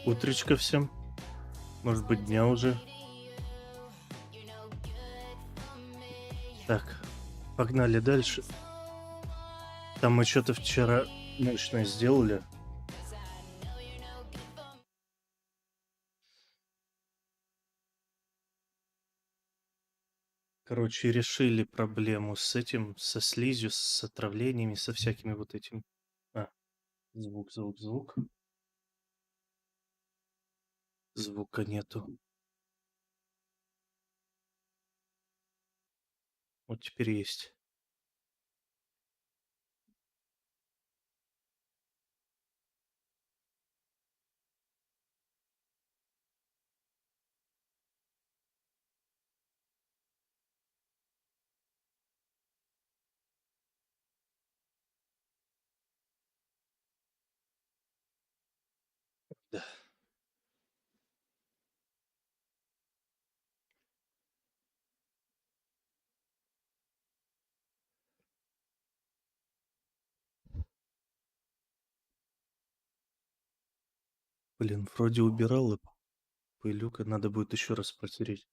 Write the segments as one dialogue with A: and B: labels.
A: Утречка всем. Может быть, дня уже. Так, погнали дальше. Там мы что-то вчера мощное сделали. Короче, решили проблему с этим, со слизью, с отравлениями, со всякими вот этим. Звук. Звука нету. Вот теперь есть. Да. Блин, вроде убирал, и пылюка, надо будет еще раз протереть.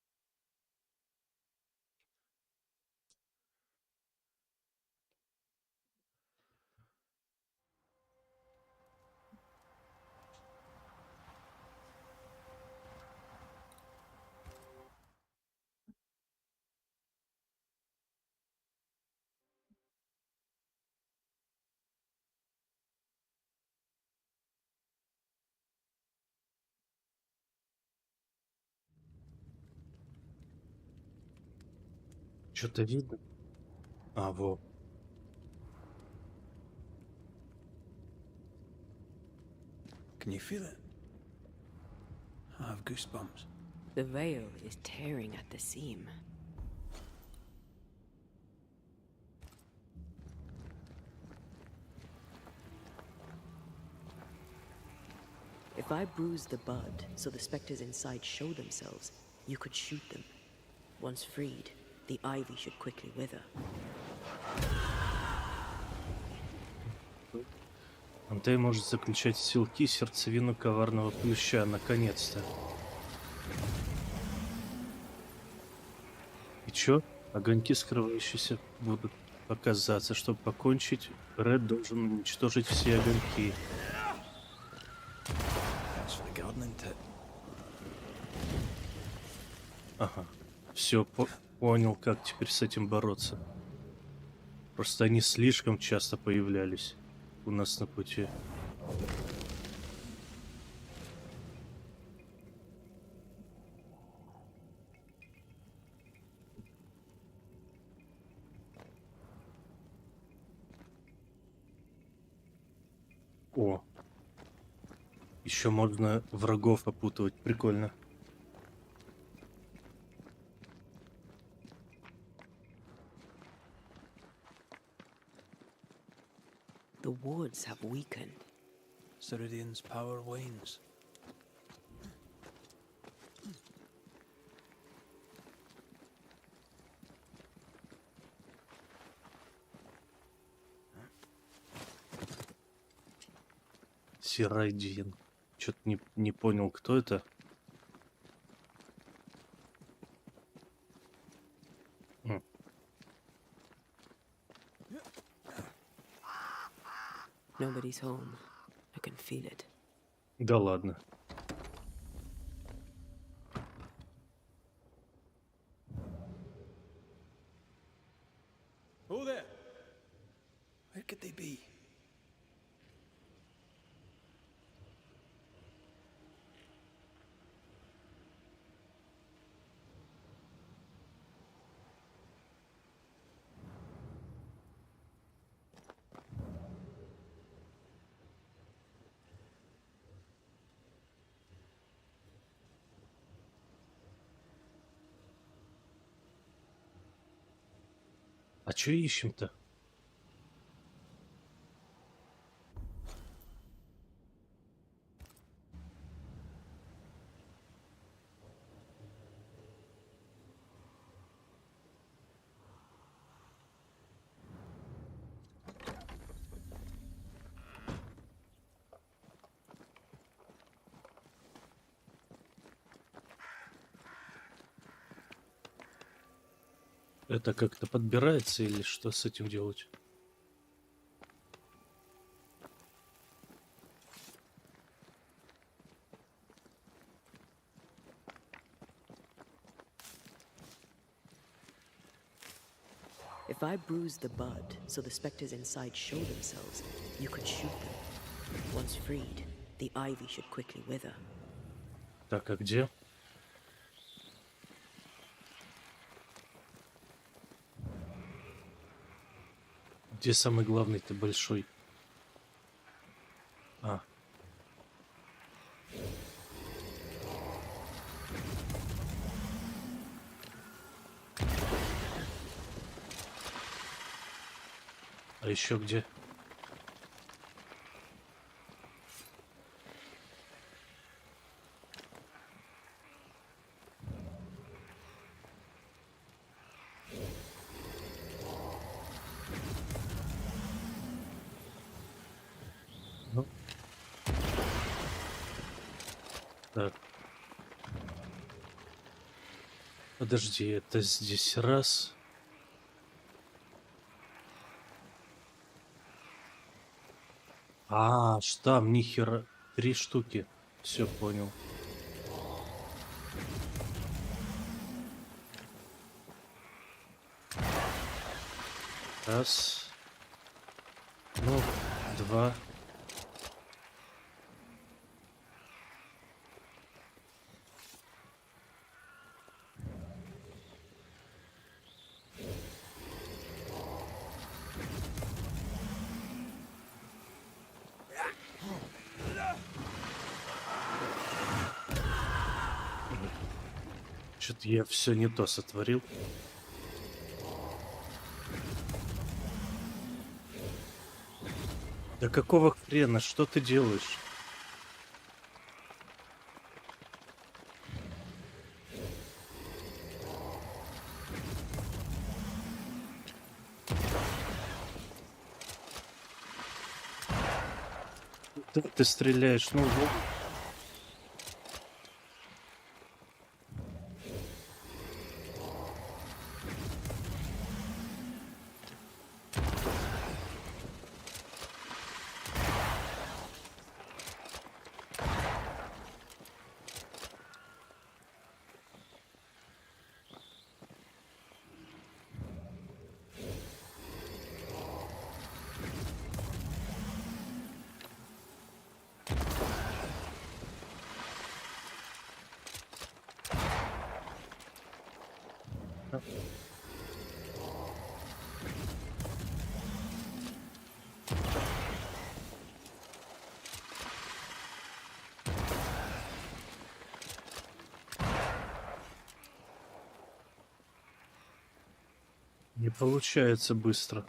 A: Что-то видно? Во.
B: Can you feel it? I have goosebumps.
C: The veil is tearing at the seam. If I bruise the bud so the specters inside show themselves, you could shoot them. Once freed, the ivy should quickly wither.
A: Антей может заключать в силки сердцевину коварного плюща, наконец-то. И чё? Огоньки, скрывающиеся, будут показаться. Чтобы покончить, Ред должен уничтожить все огоньки. Ага. Все, понял, как теперь с этим бороться. Просто они слишком часто появлялись у нас на пути. О! Еще можно врагов опутывать. Прикольно.
C: The wards have weakened.
B: Ceridian's power wanes.
A: Сирайдин. Что-то не понял, кто это.
C: Nobody's home. I can feel it.
A: Да ладно.
B: Oh there! Where could they be?
A: А чё ищем-то? Это как-то подбирается или что с этим делать?
C: If I bruise the bud so the specters inside show themselves, you could shoot them. Once freed, the ivy should quickly wither.
A: Так, а где? Где самый главный-то большой? А. А еще где? Ну. Так. Подожди, это здесь раз. А, штамм, нихера. 3 штуки. Все понял. Раз. Ну, 2. Что-то я все не то сотворил. Да какого хрена? Что ты делаешь? Ты стреляешь, ну вот. Не получается быстро.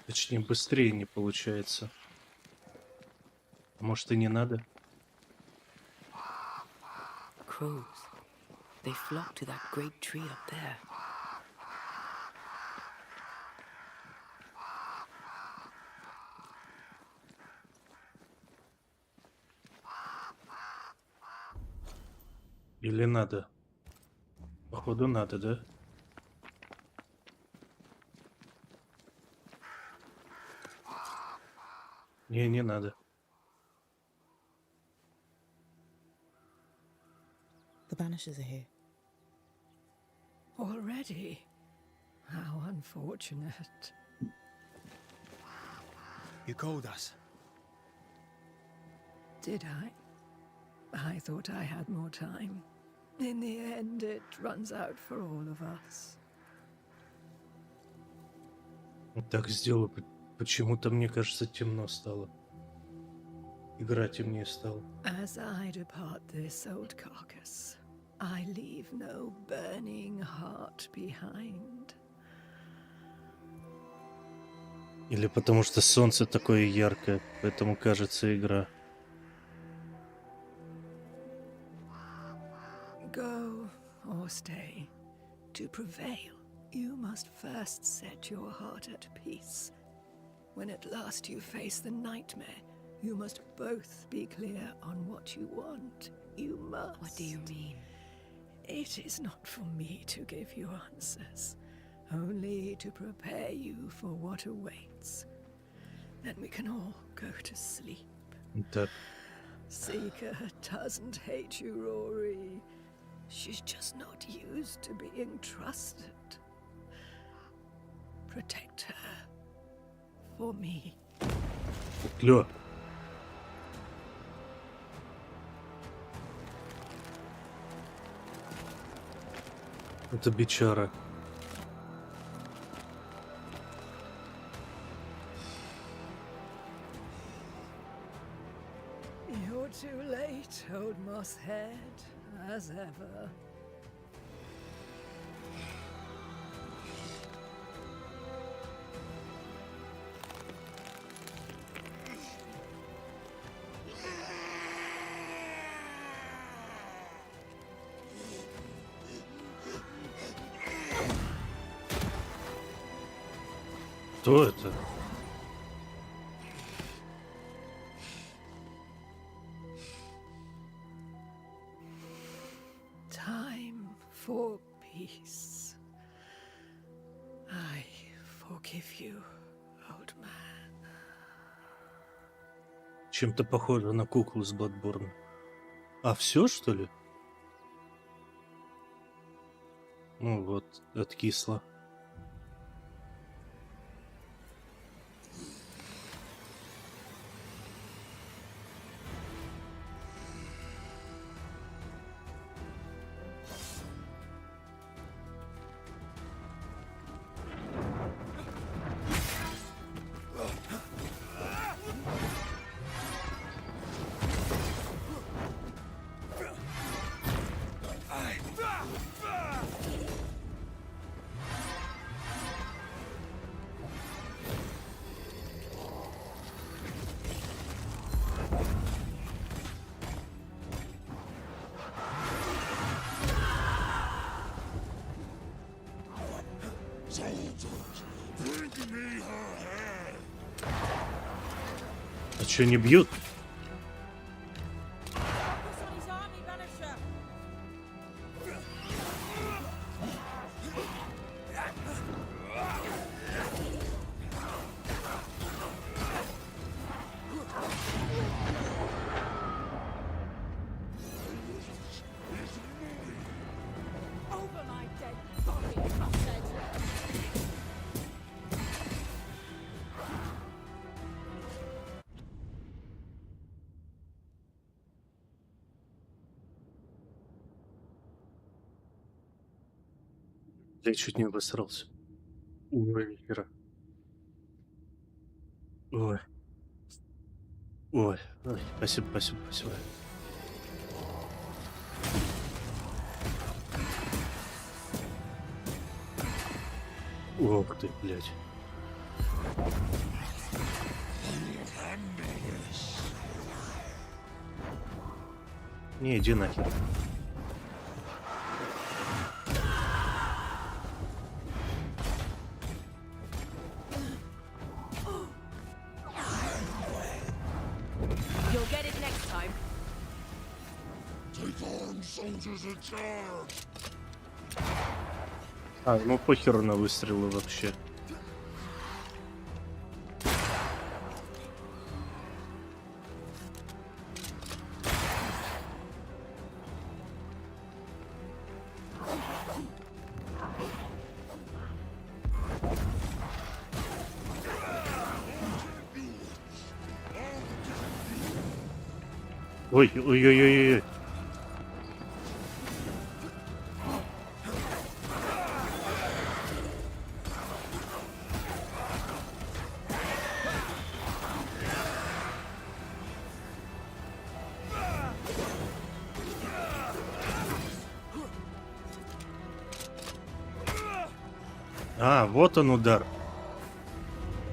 A: Точнее, быстрее не получается. Может, и не надо?
C: Crows. They flock to that great tree up there.
A: Или надо? Походу, надо, да? Не надо.
D: The Banishers are here.
E: Already? How unfortunate.
B: You called us.
E: Did I? I thought I had more time. In the end, it runs out for all of us.
A: Так сделаю. Почему-то, мне кажется, темно стало. Игра темнее стала.
E: As I depart this old carcass, I leave no burning heart behind.
A: Или потому что солнце такое яркое, поэтому кажется игра.
E: Go or stay. To prevail, you must first set your heart at peace. When at last you face the nightmare, you must both be clear on what you want. You must.
C: What do you mean?
E: It is not for me to give you answers, only to prepare you for what awaits. Then we can all go to sleep.
A: Так,
E: Seeker doesn't hate you, Rory. She's just not used to being trusted. Protect her. For me.
A: Лё. Это бичара.
E: You're too late, old moss head, as ever.
A: Кто это?
E: Time for peace. I forgive you, old man.
A: Чем-то похоже на куклу с Бладборна. А все, что ли? Ну вот, откисло. А чё, не бьют? Я чуть не обосрался. Ой, нихера. Ой. Ой, ой, спасибо, спасибо, спасибо. Ох ты, блядь. Не, иди нахер.
C: You'll get it next time.
A: А, ему похеру на выстрелы вообще. Ой, ой, ой, ой, ой. А, вот он удар.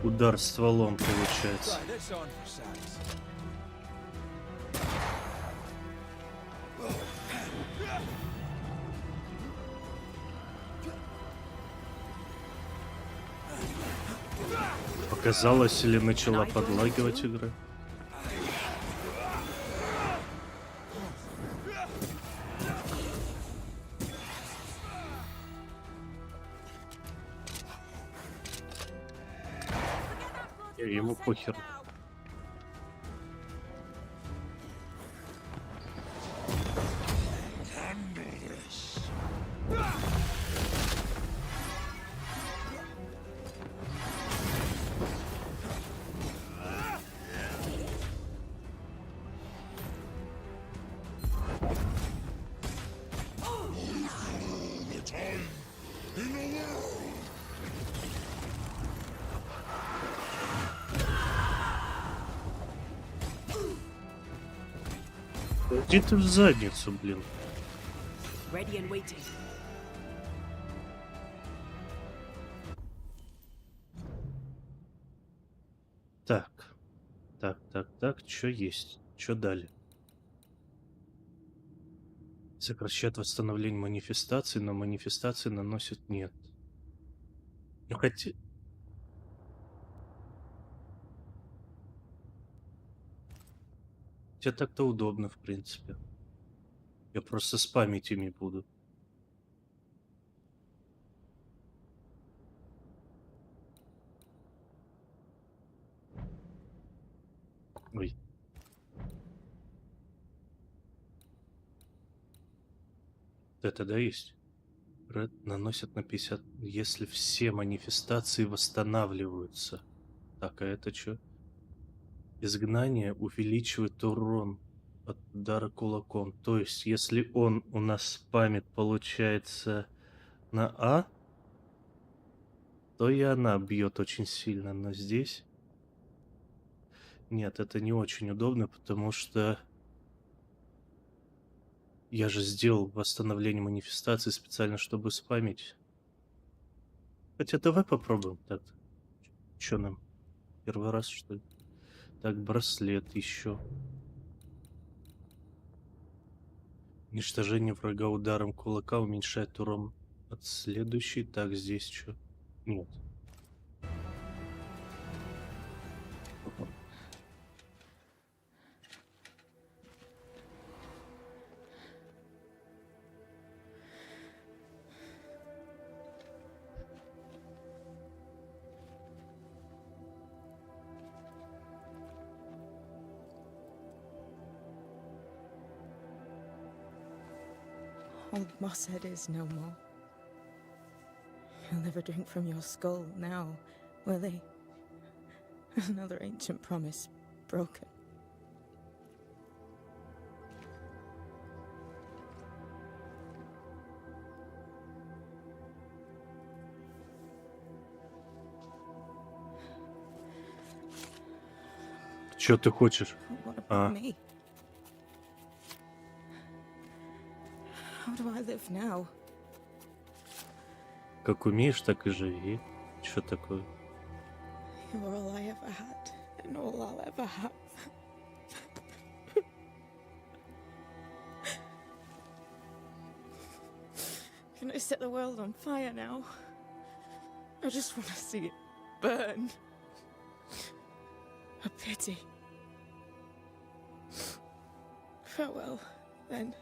A: Удар стволом получается.
B: Try this on for size.
A: Показалось или начала подлагивать игра? Ему похер. Иди ты в задницу, блин.
C: Ready and waiting.
A: Так. Так. Что есть? Что дали? Сокращает восстановление манифестации, но манифестации наносит нет. Ну хотя... Хотя так-то удобно, в принципе. Я просто спамить ими буду. Ой. Это да есть. Ред наносят на 50, если все манифестации восстанавливаются. Так, а это что? Изгнание увеличивает урон от удара кулаком. То есть, если он у нас спамит, получается, на А, то и она бьет очень сильно. Но здесь... Нет, это не очень удобно, потому что... Я же сделал восстановление манифестации специально, чтобы спамить. Хотя давай попробуем. Так, что нам? Первый раз, что ли? Так, браслет еще. Уничтожение врага ударом кулака уменьшает урон от следующей. Так, здесь что? Нет.
D: Old Mosshead is no more. He'll never drink from your skull now, will he? Another ancient promise broken.
A: Что ты хочешь?
D: What about
A: А.
D: me? How do I live now?
A: Как умеешь, так и живи. Что такое?
D: You were all I ever had, and all I'll ever have. Can I set the world on fire now? I just want to see it burn. A pity. Farewell, then.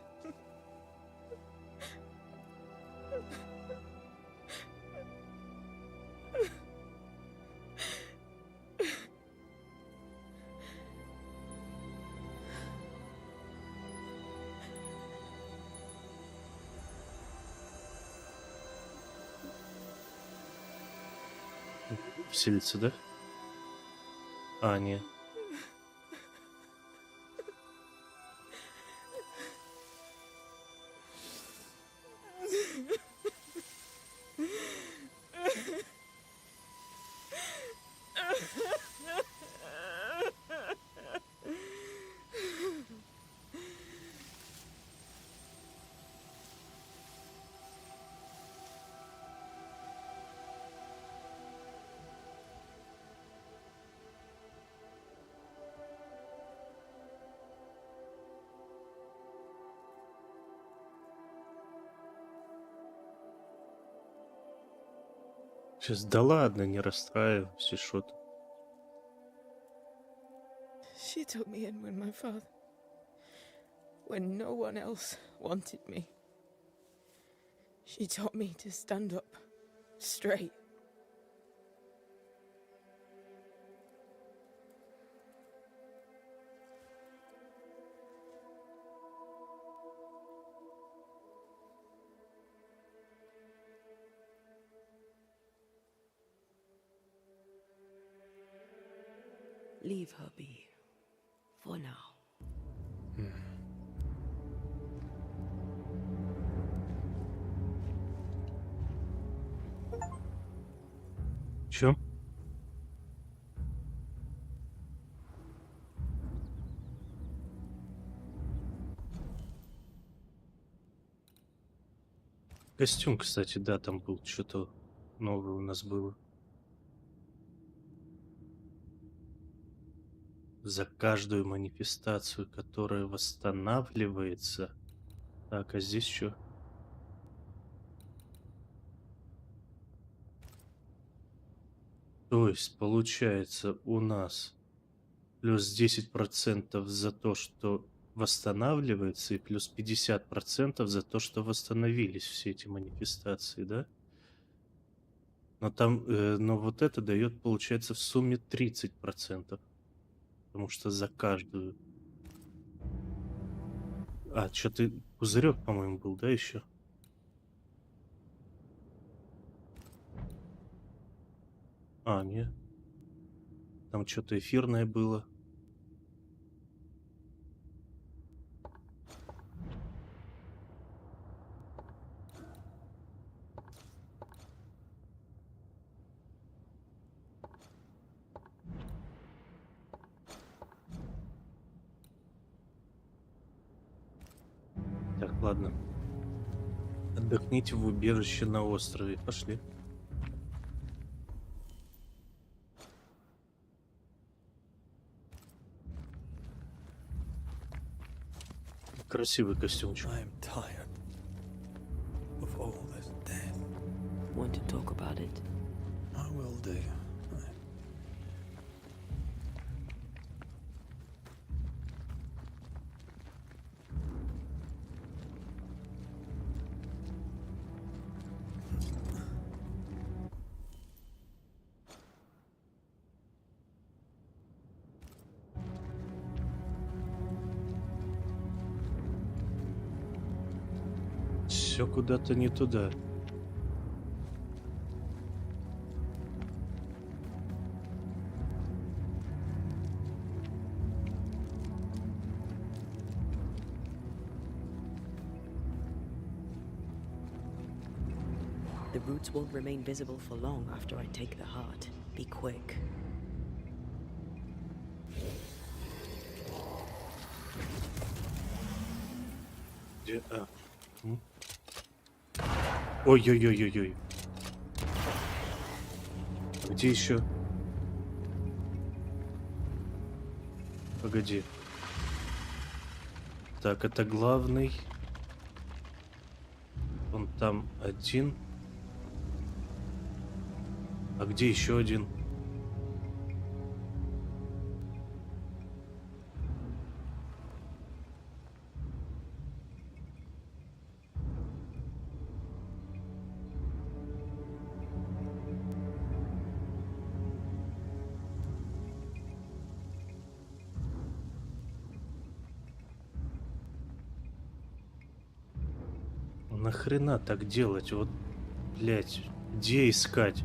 A: Вселится, да? А, нет. Сейчас да ладно, не расстраивайся, что ты.
D: She took me in when my father... when no one else wanted me. She taught me to stand up straight.
C: Leave her be. For now.
A: Чё? Костюм, кстати, да, там был, что-то новое у нас было. За каждую манифестацию, которая восстанавливается. Так, а здесь что? То есть, получается, у нас плюс 10% за то, что восстанавливается, и плюс 50% за то, что восстановились все эти манифестации, да? Но там, но вот это дает, получается, в сумме 30%. Потому что за каждую... А, что-то пузырек, по-моему, был, да, еще? А, нет. Там что-то эфирное было. Так, ладно. Отдохните в убежище на острове. Пошли. Красивый костюмчик.
B: I'm tired of all this death.
C: Want to talk about it?
B: I will do.
A: Все куда-то не туда.
C: The roots won't remain visible for long after I take the heart. Be quick.
A: Где? А. Ой-ой-ой-ой-ой. Где еще? Погоди. Так, это главный. Он там один. А где еще один? Нахрена так делать? Вот, блять, где искать?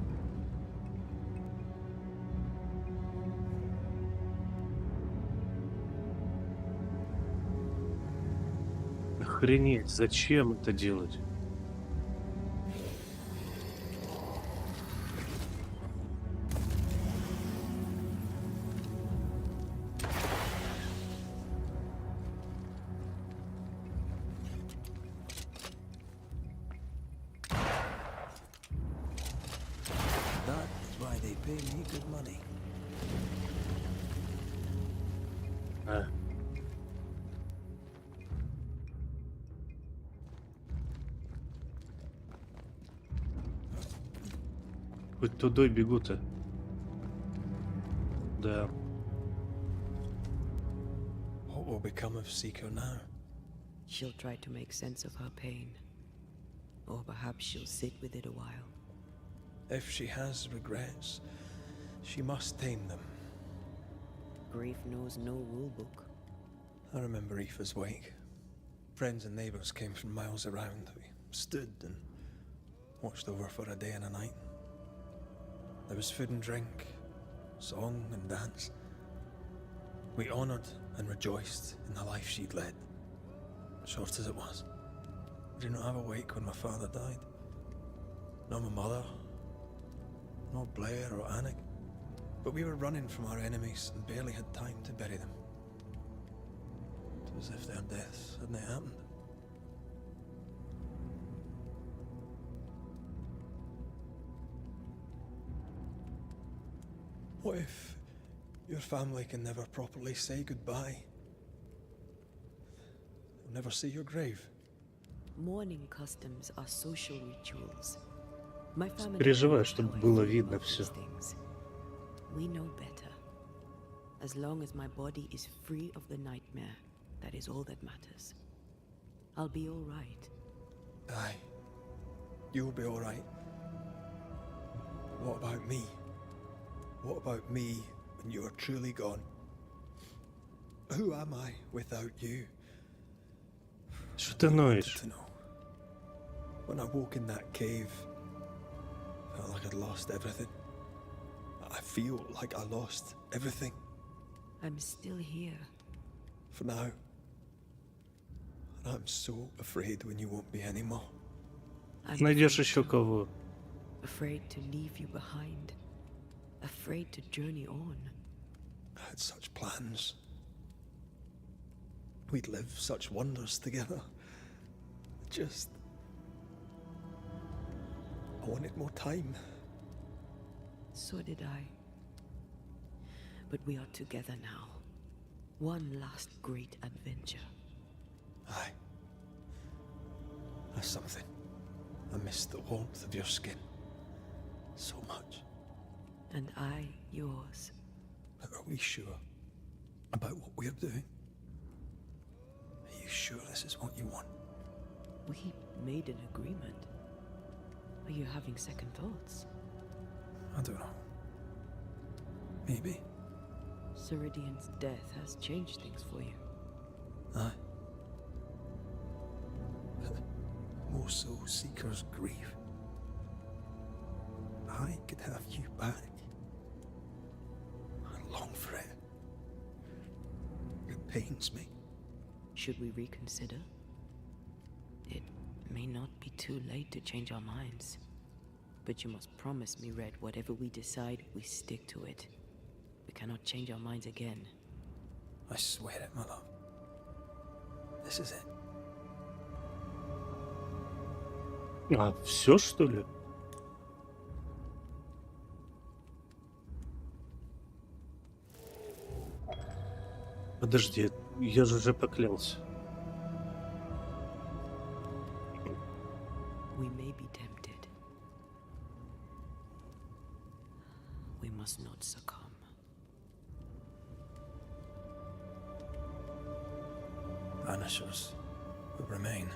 A: Охренеть, зачем это делать?
B: That is why they pay me good money.
A: А. Хоть туда бегу-то. Да.
B: What will become of Seeker now?
C: She'll try to make sense of her pain. Or perhaps she'll sit with it a while.
B: If she has regrets, she must tame them.
C: Grief knows no rulebook.
B: I remember Aoife's wake. Friends and neighbours came from miles around. We stood and watched over for a day and a night. There was food and drink, song and dance. We honoured and rejoiced in the life she'd led, short as it was. I did not have a wake when my father died. Nor my mother, nor Blair or Anik. But we were running from our enemies and barely had time to bury them. It was as if their deaths hadn't happened. What if your family can never properly say goodbye? They'll never see your grave.
C: Mourning customs are social rituals. My family
A: Переживаю,
C: knows
A: чтобы
C: how I
A: было
C: feel
A: видно
C: about
A: всё.
C: these things. We know better. As long as my body is free of the nightmare, that is all that matters. I'll be all right.
B: Aye. You'll be alright. What about me? What about me when you are truly gone? Who am I without you?
A: Что ты
B: I wanted
A: ноешь?
B: to know. When I woke in that cave, I felt like I'd lost everything. I feel like I lost everything.
C: I'm still here.
B: For now. And I'm so afraid when you won't be anymore.
C: I'm
A: Найдешь
C: afraid
A: еще
C: to-
A: кого?
C: Afraid to leave you behind. Afraid to journey on.
B: I had such plans. We'd live such wonders together. Just... I wanted more time.
C: So did I. But we are together now. One last great adventure.
B: Aye. That's something. I miss the warmth of your skin. So much.
C: And I yours.
B: But are we sure about what we're doing? Are you sure this is what you want?
C: We made an agreement. Are you having second thoughts?
B: I don't know. Maybe.
C: Ceridian's death has changed things for you.
B: Aye. More so Seeker's grief. I could have you back. I long for it. It pains me.
C: Should we reconsider? It may not be too late to change our minds. But you must promise me, Red, whatever we decide, we stick to it. We cannot change our minds again.
B: I swear it, my love. This is it.
A: А, все что ли? Подожди, я же уже поклялся.
C: We may be tempted. We must not succumb.
B: Banishers will remain.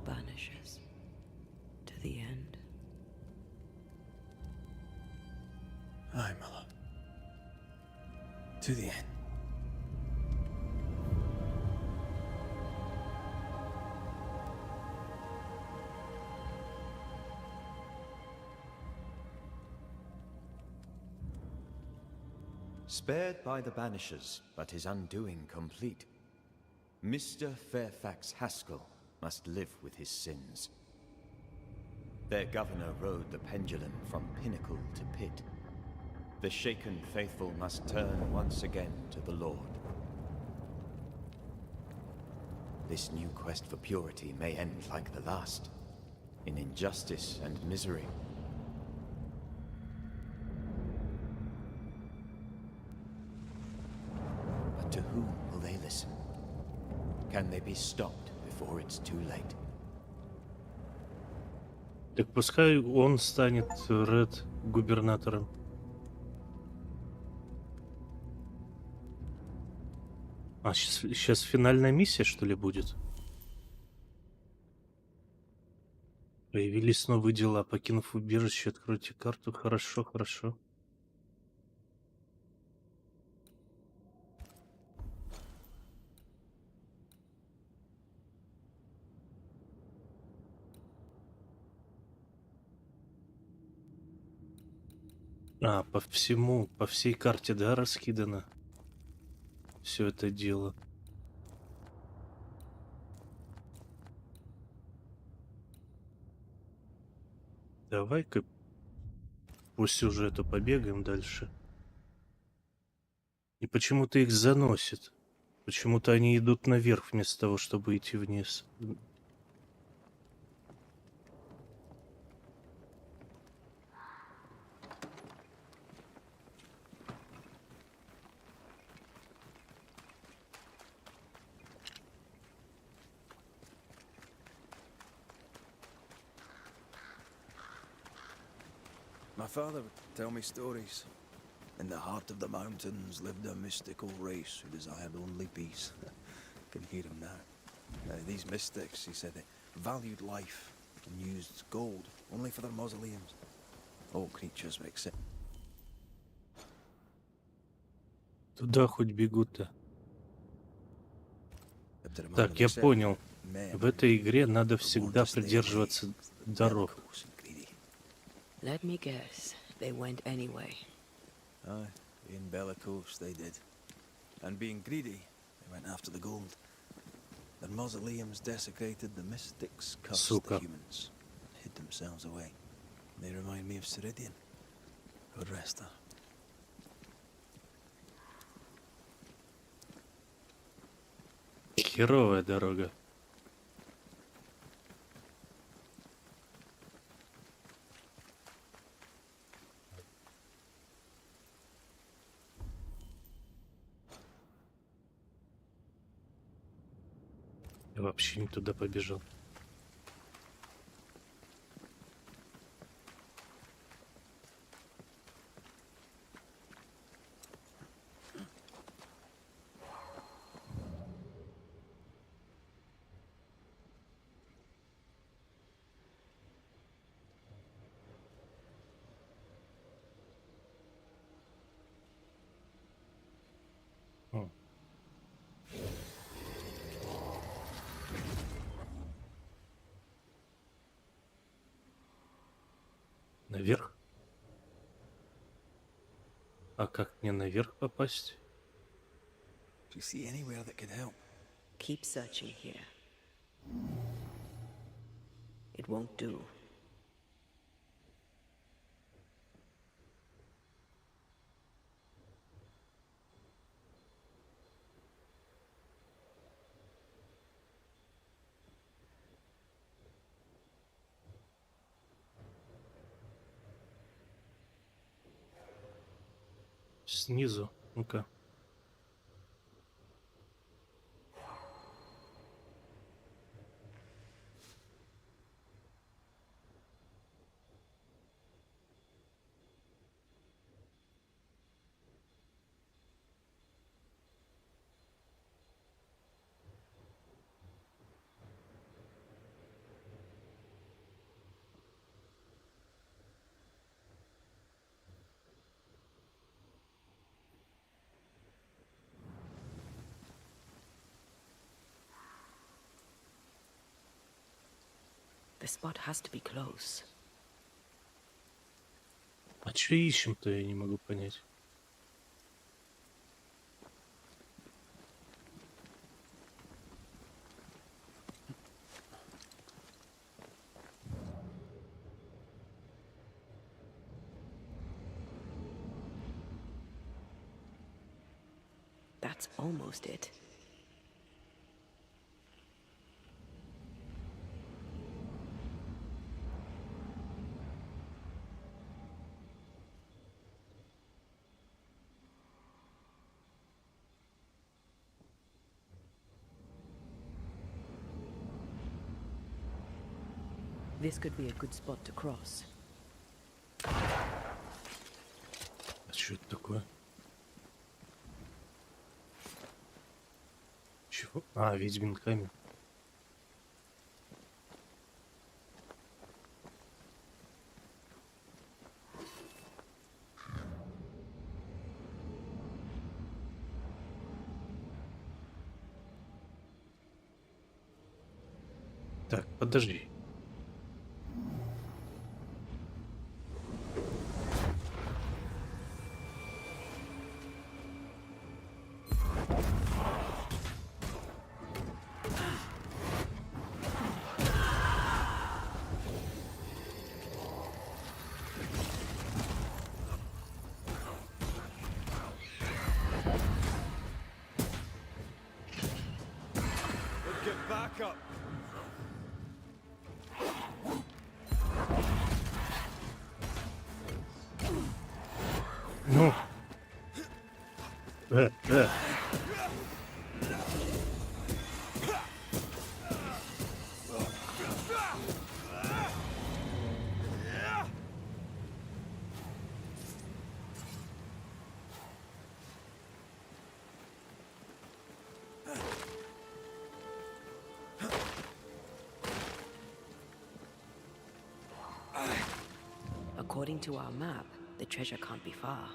C: Banishers. To the end.
B: Aye, my love. To the end.
F: Spared by the Banishers, but his undoing complete. Mr. Fairfax Haskell must live with his sins. Their governor rode the pendulum from pinnacle to pit. The shaken faithful must turn once again to the Lord. This new quest for purity may end like the last, in injustice and misery. But to whom will they listen? Can they be stopped before it's too late?
A: Так пускай он станет Ред губернатором. А сейчас финальная миссия, что ли, будет? Появились новые дела. Покинув убежище, откройте карту. Хорошо, хорошо. А, по всей карте, да, раскидано все это дело. Давай-ка по сюжету побегаем дальше. И почему-то их заносит. Почему-то они идут наверх вместо того, чтобы идти вниз.
B: My father would tell me stories. In the heart of the mountains lived a mystical race who desired only peace. Can hear him now. These mystics, he said, they valued life and used gold only for their mausoleums. All creatures were accepted.
A: Туда хоть бегут-то. Так, я понял. В этой игре надо всегда придерживаться дорог.
C: Let me guess, they went anyway.
B: Aye, being bellicose, they did. And being greedy, they went after the gold. Their mausoleums desecrated, the mystics cursed the humans, and hid themselves away. They remind me of Ceridian. God rest her.
A: Херовая дорога. Я вообще не туда побежал. Наверх? А как мне наверх попасть?
B: Do you see anywhere that could help?
C: Keep searching here. It won't do.
A: снизу. Ну-ка.
C: The spot has to be close.
A: А чё ищем-то, я не могу понять.
C: That's almost it. This could be a good spot to cross.
A: А чё это такое? Чего? А, ведьмин камень. Так, подожди.
F: Get back up!
A: Ну. Э, э.
C: According to our map, the treasure can't be far.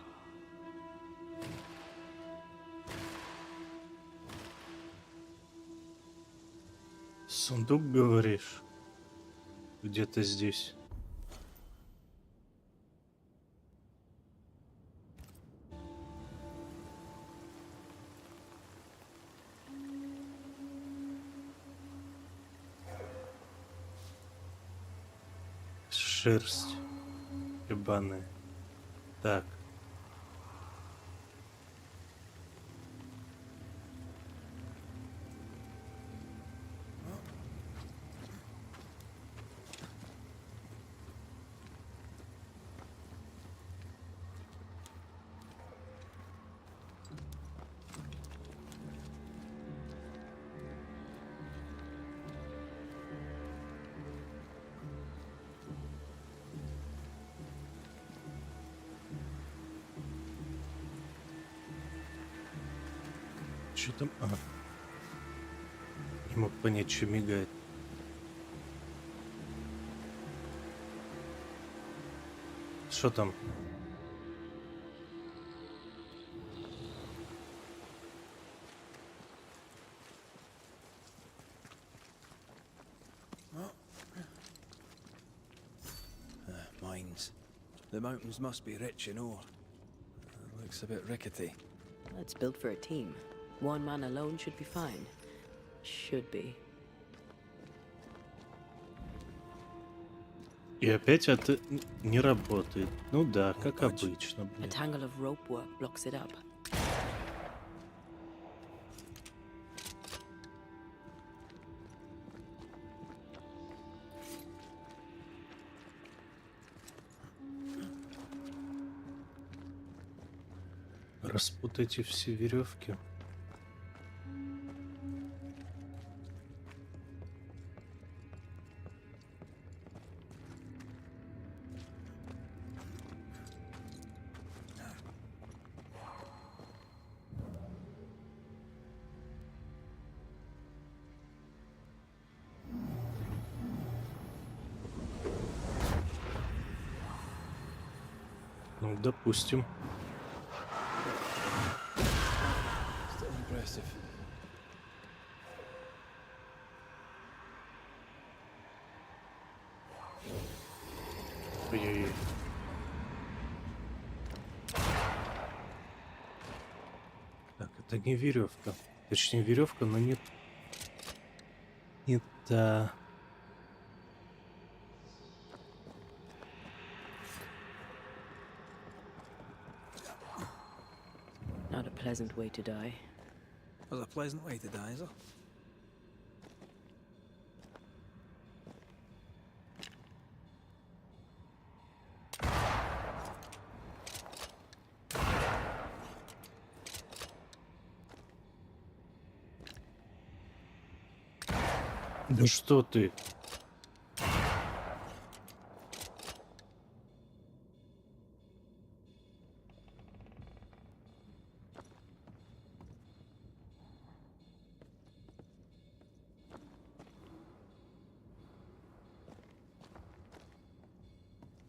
A: Сундук, говоришь? Где-то здесь. Шерсть. Ебаная. Так. Что там? А. Не мог понять, что мигает. Что там?
B: Mines. The mountains must be rich in ore. Looks a bit rickety.
C: It's built for a team. One man alone should be fine. Should be.
A: И опять это не работает. Ну да, как
B: Точно.
A: обычно,
C: A
A: блин.
C: tangle of rope work blocks it up.
A: Распутайте все веревки. Ну, допустим.
B: Still impressive.
A: Ой-ой-ой. Так, это не веревка. Точнее, веревка, но не та.
C: Not a pleasant way to die.
B: Was a pleasant way to die, is it?
A: Да что ты?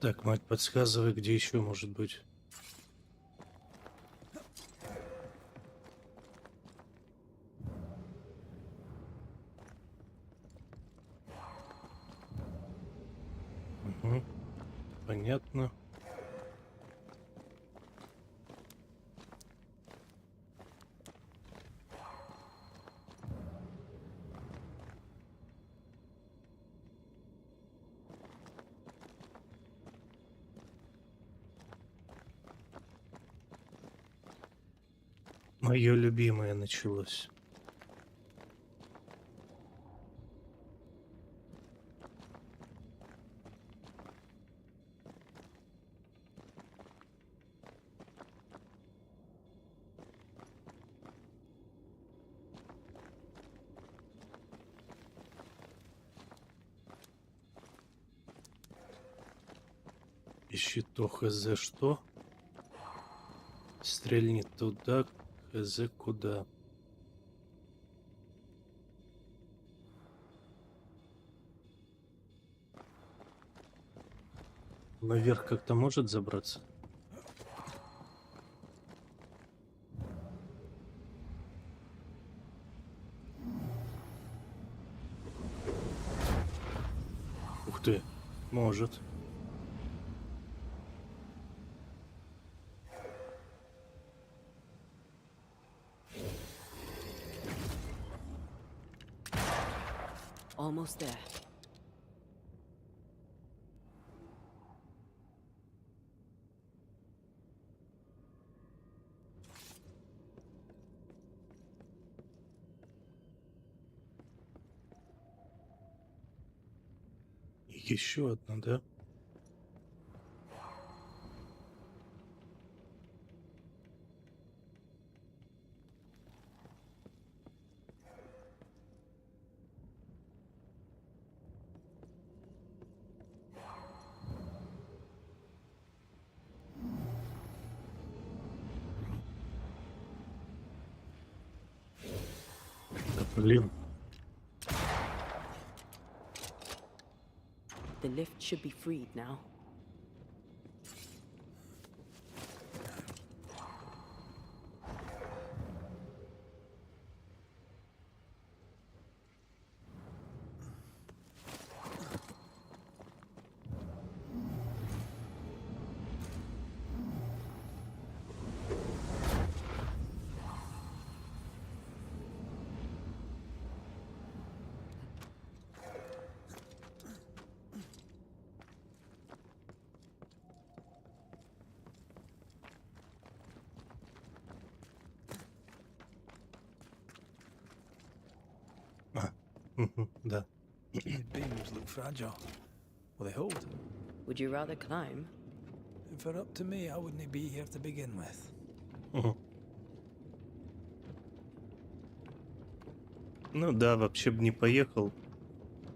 A: Так, мать, подсказывай, где еще может быть. Угу. Понятно. Мое любимое началось. Ищи то хз что. Стрельни туда, хз куда. Наверх как-то может забраться? Ух ты, может.
C: Almost there.
A: Еще одна, да? Да блин.
C: The lift should be freed now.
A: Да.
B: The beams look fragile. Will they hold?
C: Would you rather climb?
B: If it were up to me, I wouldn't be here to begin with.
A: Мгм. Ну да, вообще бы не поехал.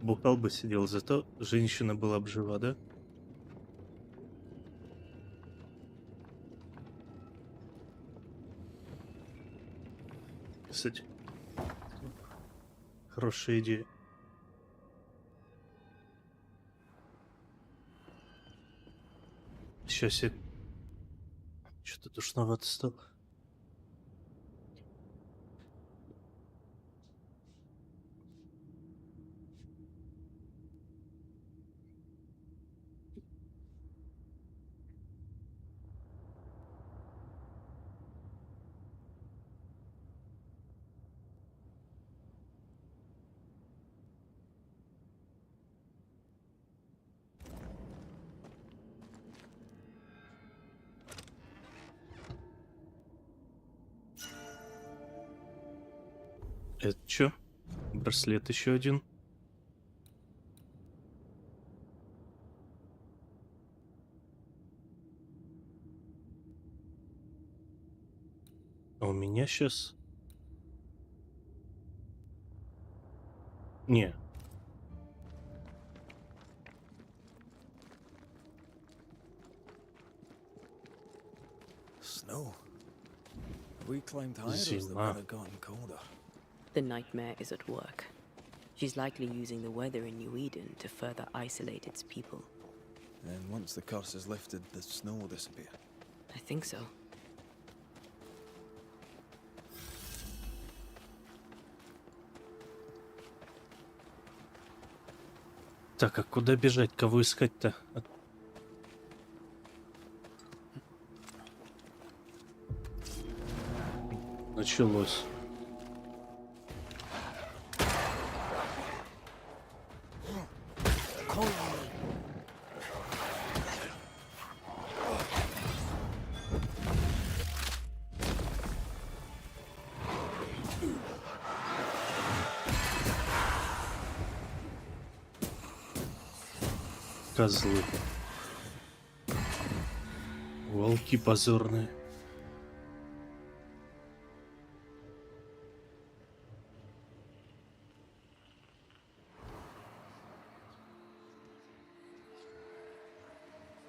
A: Бухал бы сидел, зато женщина была бы жива, да? Кстати, хорошая идея. Сейчас я что-то тошновато стало. Это чё? Браслет еще один. А у меня сейчас... Не,
B: Snow. Have we climbed higher, or has the
A: зима.
B: weather gotten colder?
C: The nightmare is at work. She's likely using the weather in New Eden to further isolate its people.
B: And once the curse is lifted, the snow will disappear.
C: I think so.
A: Так, а куда бежать? Кого искать-то? Началось. Козлы. Волки позорные.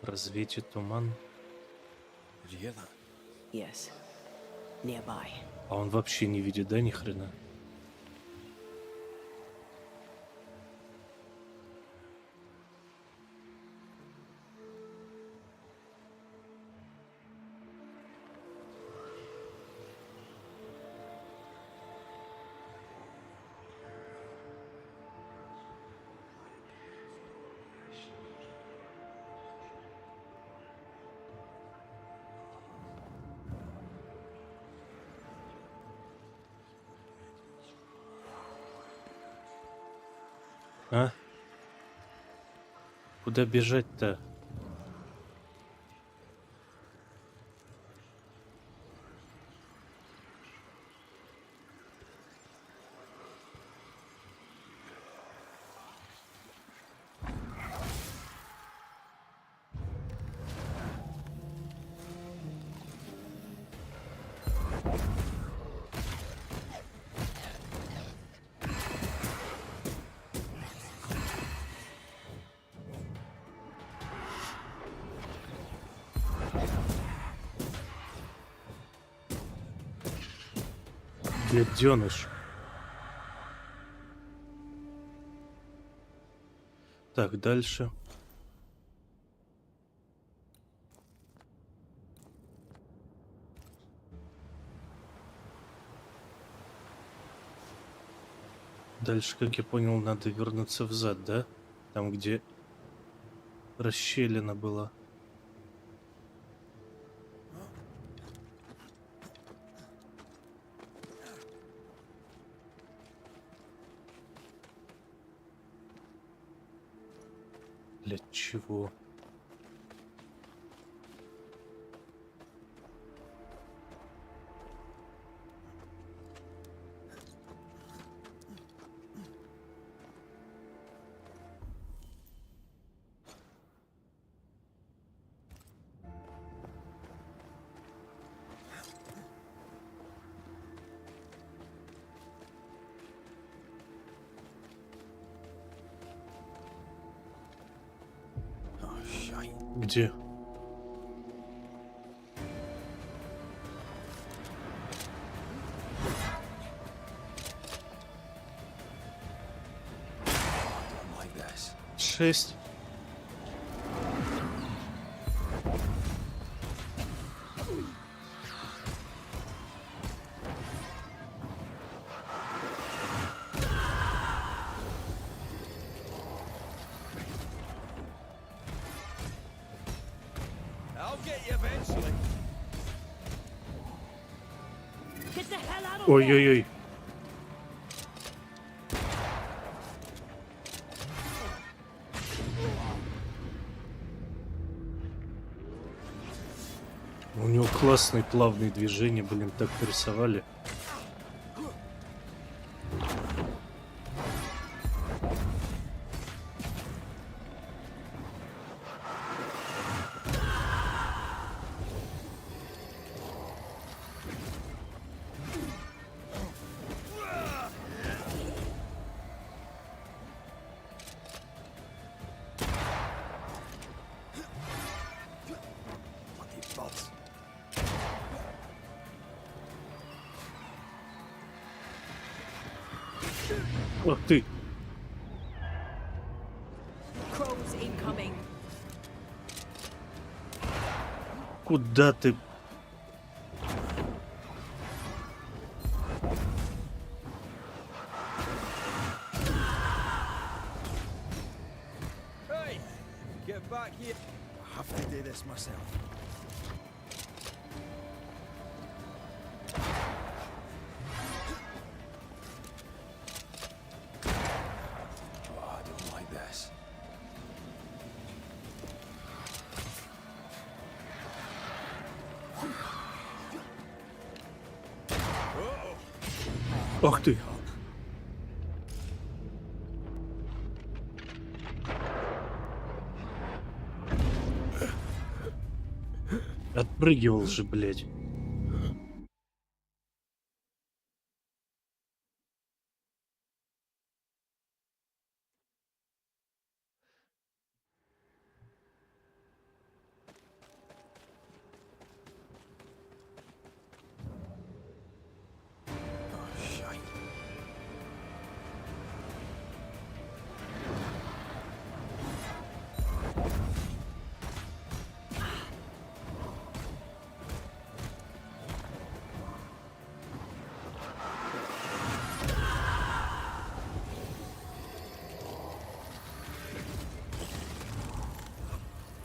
A: Развейте туман.
B: Did you hear that?
C: Yes. Nearby.
A: А он вообще не видит, да, ни хрена? А? Куда бежать-то? Гаденыш. Так, дальше. Дальше, как я понял, надо вернуться взад, да? Там, где расщелина была. Для чего? Где?
B: Like this.
A: 6.
B: I'll get you eventually.
C: Get the hell out of
A: Ой-ой-ой. У него классные плавные движения, блин, так нарисовали.
B: Bloody buds.
A: Ах ты!
C: Crows incoming.
A: Куда ты?
B: Hey, get back here. I have to do this myself. Oh, I don't like this.
A: Ах ты! Отпрыгивал же, блядь.
B: Oh, shite.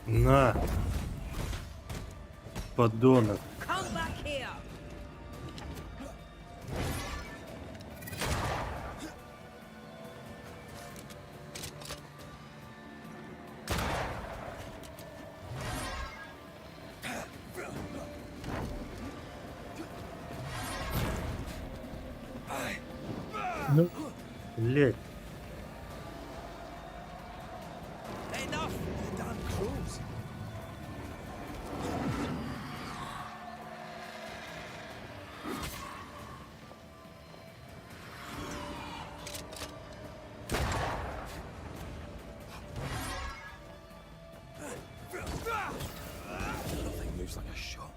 A: На! Подонок.
C: Come back here.
A: Ну, блядь.
B: Enough! The damn crows. Nothing moves like a shot.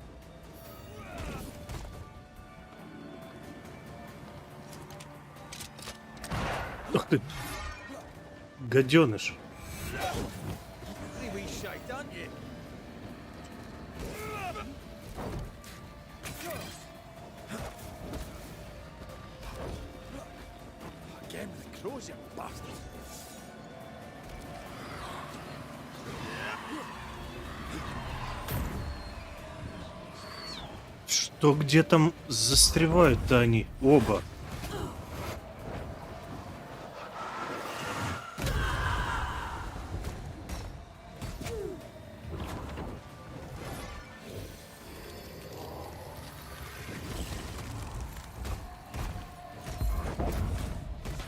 A: Ах ты! Гаденыш.
B: Really wee shite, aren't you? Again with the crows, you bastard.
A: Что, где там застревают-то они? Оба.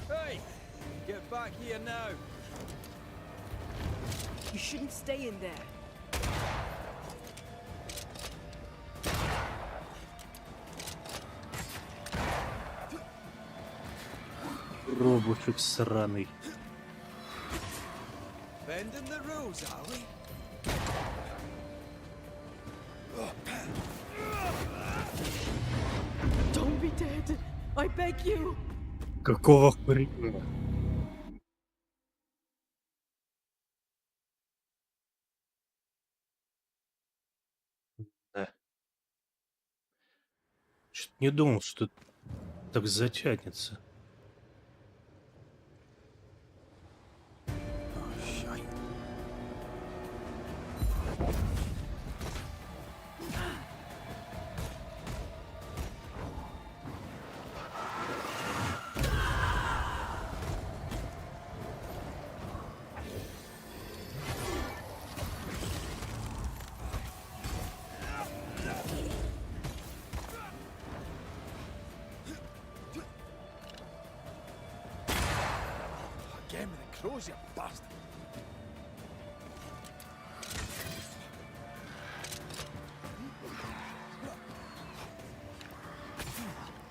B: Hey, get back here now.
C: You shouldn't stay in there.
A: Робочек сраный.
B: Bending the rules, are we?
C: I beg you.
A: Какого хрена? Да. Чё-то не думал, что так затянется.
B: Oh, shite. Again with the crows, you bastard.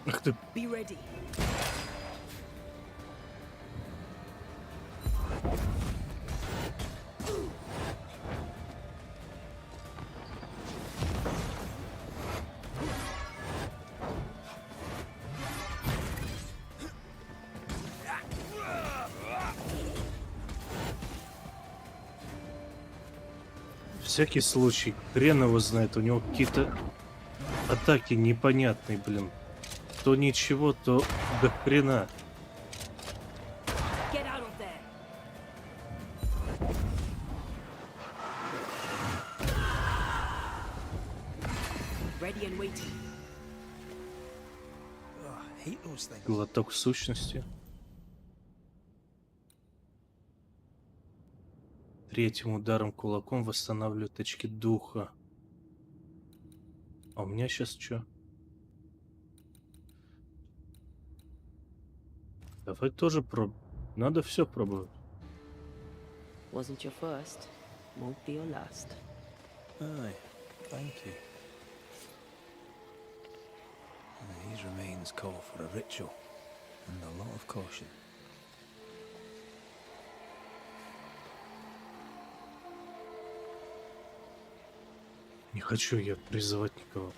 A: Ах ты,
C: Be ready.
A: всякий случай, хрен его знает, у него какие-то атаки непонятные, блин. То ничего, то до хрена.
C: Get out of there. Ready and waiting.
B: Oh, I hate those things.
A: Глоток сущности. Третьим ударом кулаком восстанавливают очки духа. А у меня сейчас что? Давай тоже пробуем. Надо все пробовать.
C: Wasn't your first, won't be your last.
B: Aye, thank you. These remains call for a ritual and a lot of caution.
A: Не хочу я призывать никого.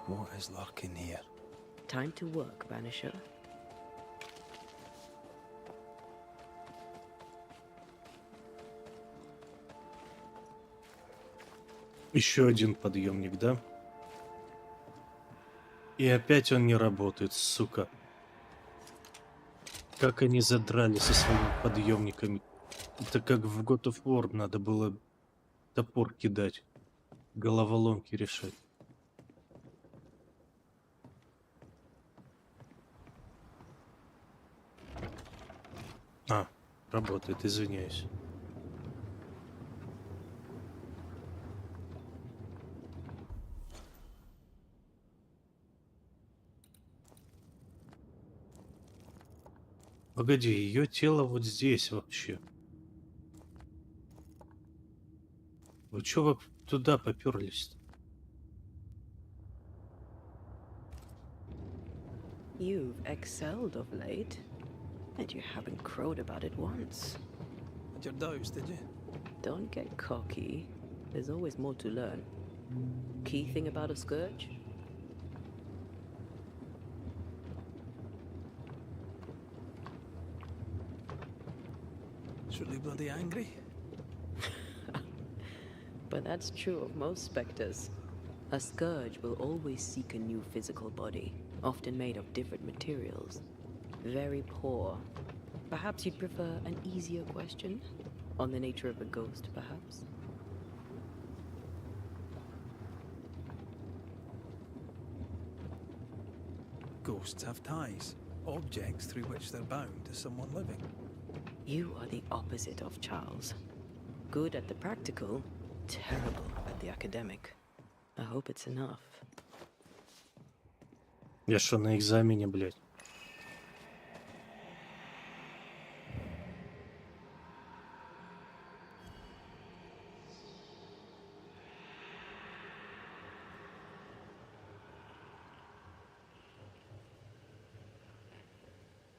B: What is lurking here?
C: Time to work, Banisher.
A: Еще один подъемник, да? И опять он не работает, сука. Как они задрали со своими подъемниками. Это как в God of War надо было топор кидать. Головоломки решать. А, работает, извиняюсь. Погоди, ее тело вот здесь вообще. Вы чё вы туда поперлись-то?
C: You've excelled of late, and you haven't crowed about it once.
B: Had your doubts, did you?
C: Don't get cocky. There's always more to learn. Key thing about a scourge?
B: Truly bloody angry?
C: But that's true of most specters. A scourge will always seek a new physical body, often made of different materials. Very poor. Perhaps you'd prefer an easier question? On the nature of a ghost, perhaps?
B: Ghosts have ties, objects through which they're bound to someone living.
C: You are the opposite of Charles. Good at the practical, terrible at the academic. I hope it's enough.
A: Я что, на экзамене, блядь?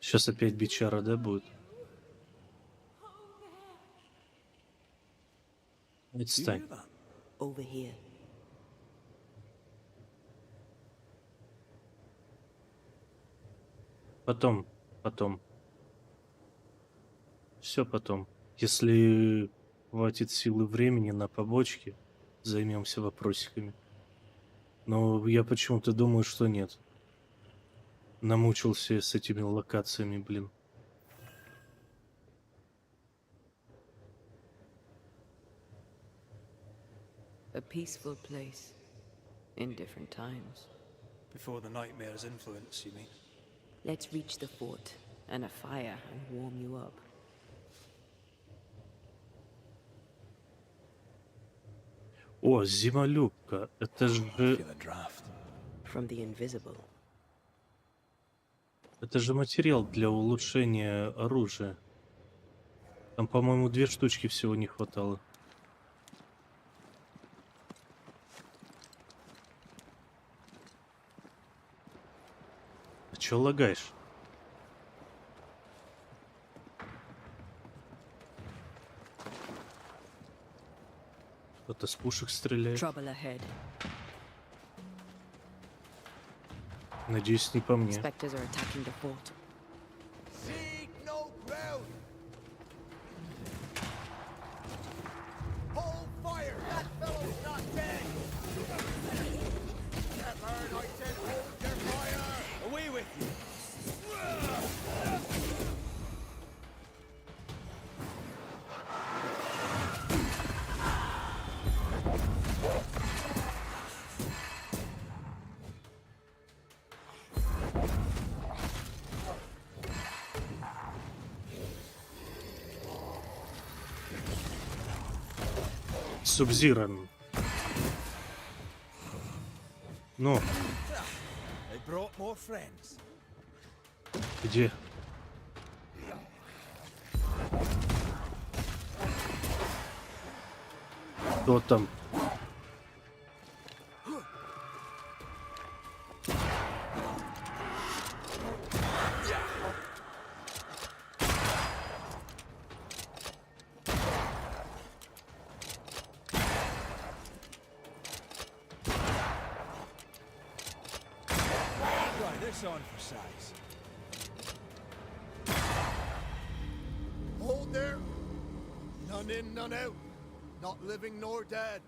A: Сейчас опять бичара, да, будет?
B: Do you
A: Отстань.
B: hear that?
C: Over here.
A: Потом. Все потом. Если хватит силы времени на побочке, займемся вопросиками. Но я почему-то думаю, что нет. Намучился с этими локациями, блин.
C: A peaceful place. In different times.
B: Before the nightmare's influence, you mean?
C: Let's reach the fort and a fire and warm you up.
A: О, зимолюбка. Это же...
B: Feel a draft.
C: From the invisible.
A: Это же материал для улучшения оружия. Там, по-моему, 2 штучки всего не хватало. А чё лагаешь? Кто-то с пушек стреляет.
C: Trouble ahead.
A: Надеюсь, не по мне.
C: Spectres are attacking the fort.
G: Seek no ground. Hold fire. That fellow's not dead. That man, I said, hold your fire. Away with you.
A: Субзиран. Ну,
G: They brought more friends.
A: где? Кто там?
G: Right, this on for size. Hold there. None in, none out. Not living nor dead.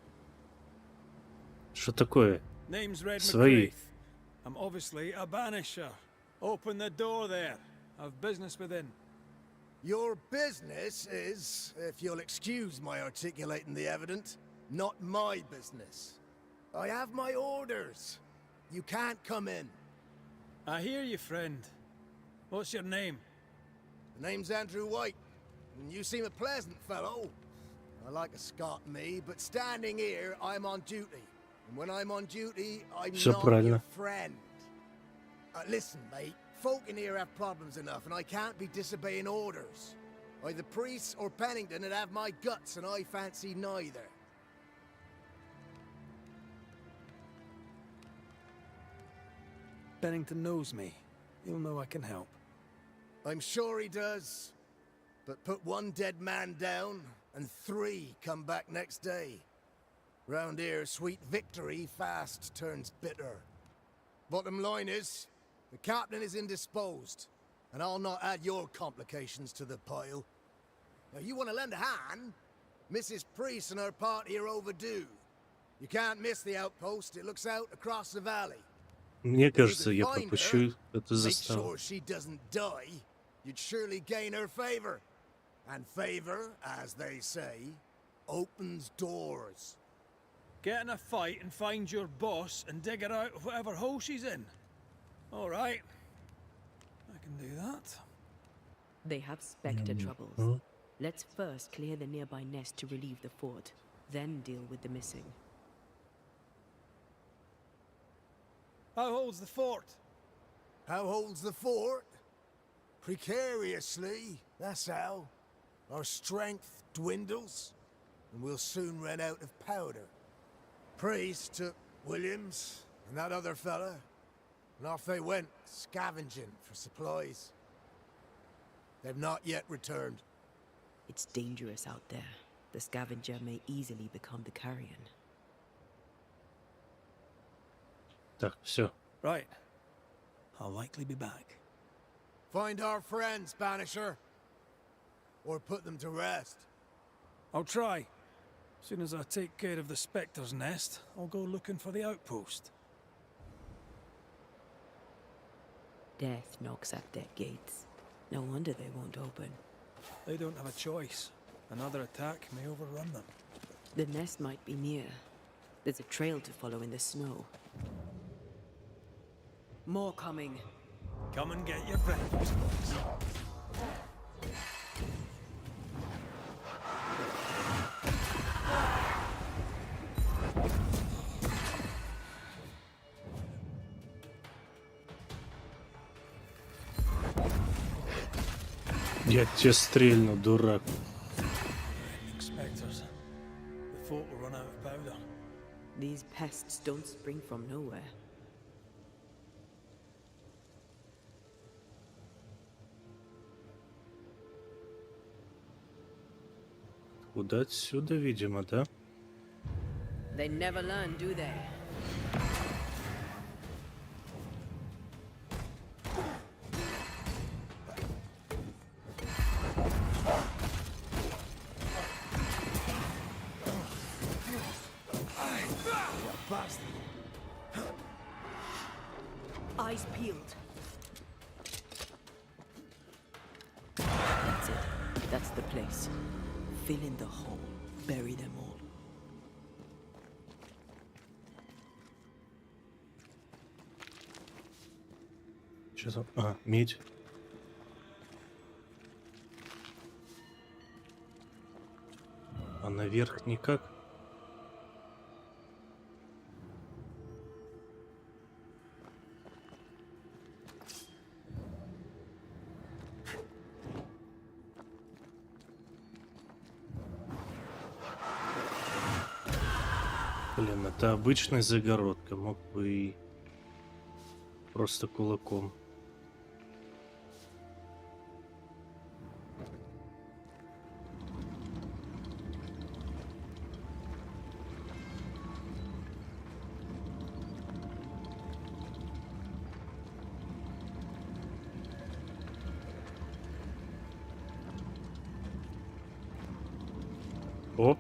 A: Что такое?
B: Name's Red
A: Свои.
B: McCraith. I'm obviously a banisher. Open the door there. I've business within.
G: Your business is, if you'll excuse my articulating the evident, not my business. I have my orders. You can't come in.
B: I hear you, friend. What's your name?
G: The name's Andrew White, and you seem a pleasant fellow. I like a Scot, me, but standing here, I'm on duty. And when I'm on duty, I'm
A: Всё
G: not
A: правильно.
G: your friend. Listen, mate, folk in here have problems enough, and I can't be disobeying orders. Either priests or Pennington would have my guts, and I fancy neither.
B: Bennington knows me. He'll know I can help.
G: I'm sure he does. But put one dead man down, and 3 come back next day. Round here, sweet victory fast turns bitter. Bottom line is, the captain is indisposed, and I'll not add your complications to the pile. Now, you want to lend a hand? Mrs. Priest and her party are overdue. You can't miss the outpost. It looks out across the valley.
A: Мне
G: If you
A: кажется,
G: could
A: я
G: find
A: пропущу
G: her,
A: эту
G: make
A: заставу.
G: sure she doesn't die, you'd surely gain her favor. And favor, as they say, opens doors.
B: Get in a fight and find your boss and dig her out of whatever hole she's in. All right. I can do that.
C: They have Spectre troubles.
A: Hm?
C: Let's first clear the nearby nest to relieve the fort, then deal with the missing.
B: How holds the fort?
G: How holds the fort? Precariously, that's how. Our strength dwindles, and we'll soon run out of powder. Priest took Williams and that other fella, and off they went, scavenging for supplies. They've not yet returned.
C: It's dangerous out there. the scavenger may easily become the carrion.
A: Так, все.
B: Right. I'll likely be back.
G: Find our friends, Banisher. Or put them to rest.
B: I'll try. Soon as I take care of the Spectre's nest, I'll go looking for the outpost.
C: Death knocks at their gates. No wonder they won't open.
B: They don't have a choice. Another attack may overrun them.
C: The nest might be near. There's a trail to follow in the snow. More coming.
B: Come and get your breakfast, boys.
A: Я тебя стрельну, дурак.
B: Spectres. The fort will run out of powder.
C: These pests don't spring from nowhere.
A: Куда отсюда, видимо, да?
C: They never learn, do they? Eyes peeled. That's it. That's the place. Fill in the hole. Bury them all.
A: Что там? А, медь. А наверх никак? Блин, это обычная загородка, мог бы и просто кулаком. Оп.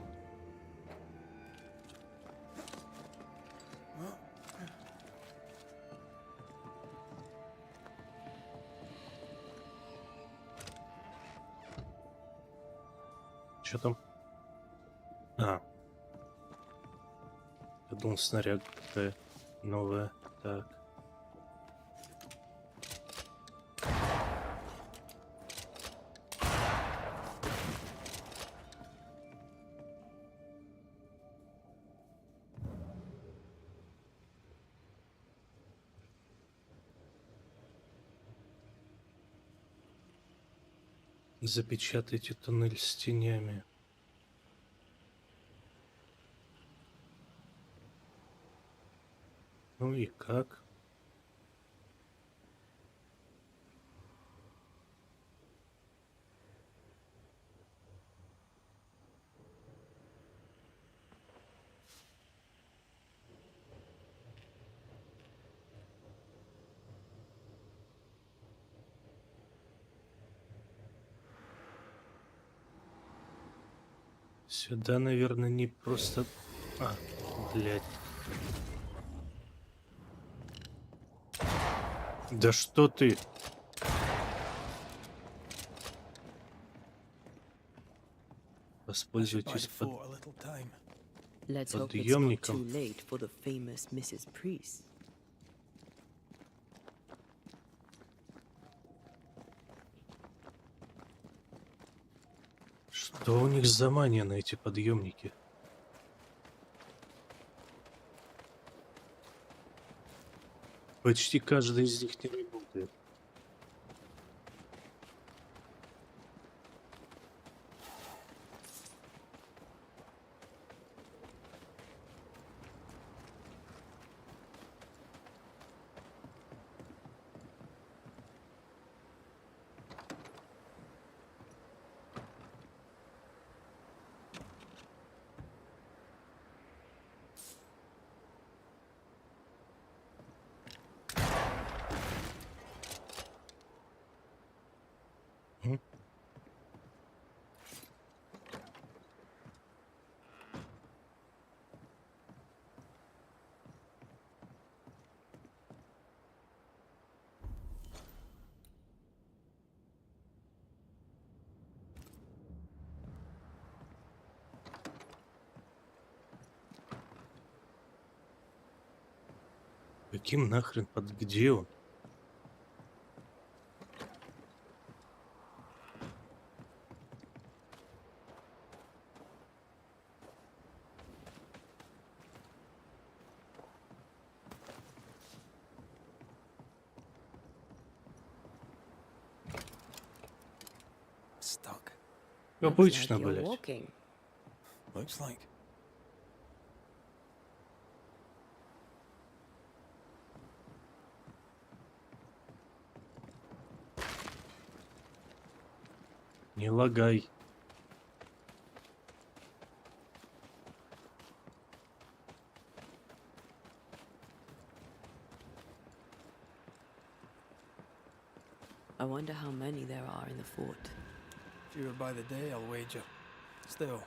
A: Что там? А. Я думал, снаряд какая новая. Так. Запечатайте туннель с тенями. Ну и как? Сюда, наверное, не просто... А, блядь. Да что ты? Воспользуйтесь под...
B: Fort a little time.
C: Let's hope it's not
A: Подъемником.
C: too late for the famous Mrs. Priest.
A: Что у них за мания на эти подъемники? Почти каждый из них не работает. Каким нахрен где он?
B: Stuck.
C: Looks
A: Обычно,
C: like you're
A: блядь.
C: walking.
B: Looks like.
A: Не лагай.
C: I wonder how many there are in the fort.
B: Fewer by the day, I'll wager. Still,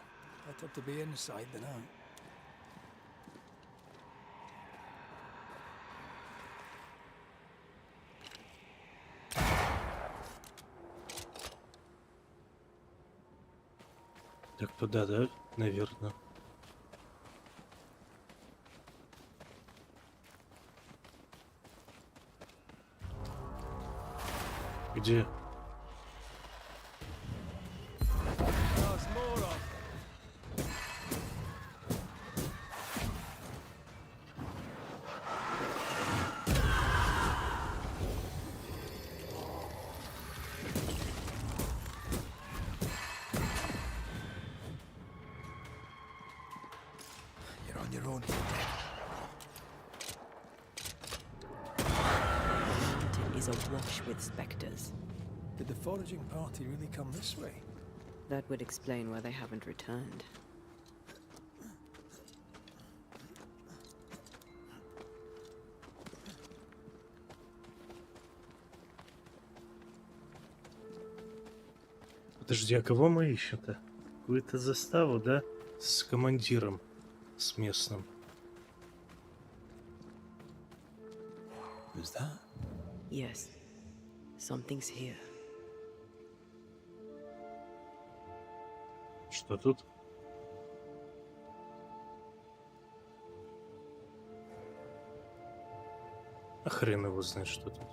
B: better to be inside than out.
A: Так туда, да? Наверное. Где?
B: There's more of. You're on your own.
C: The mountain is awash with specters.
B: Did the foraging party really come this way?
C: That would explain why they haven't returned.
A: Подожди, а кого мы ищем-то? Какую-то заставу, да? С командиром. С местным.
B: Who's that?
C: Yes, something's here.
A: Что тут? А хрен его знает, что тут.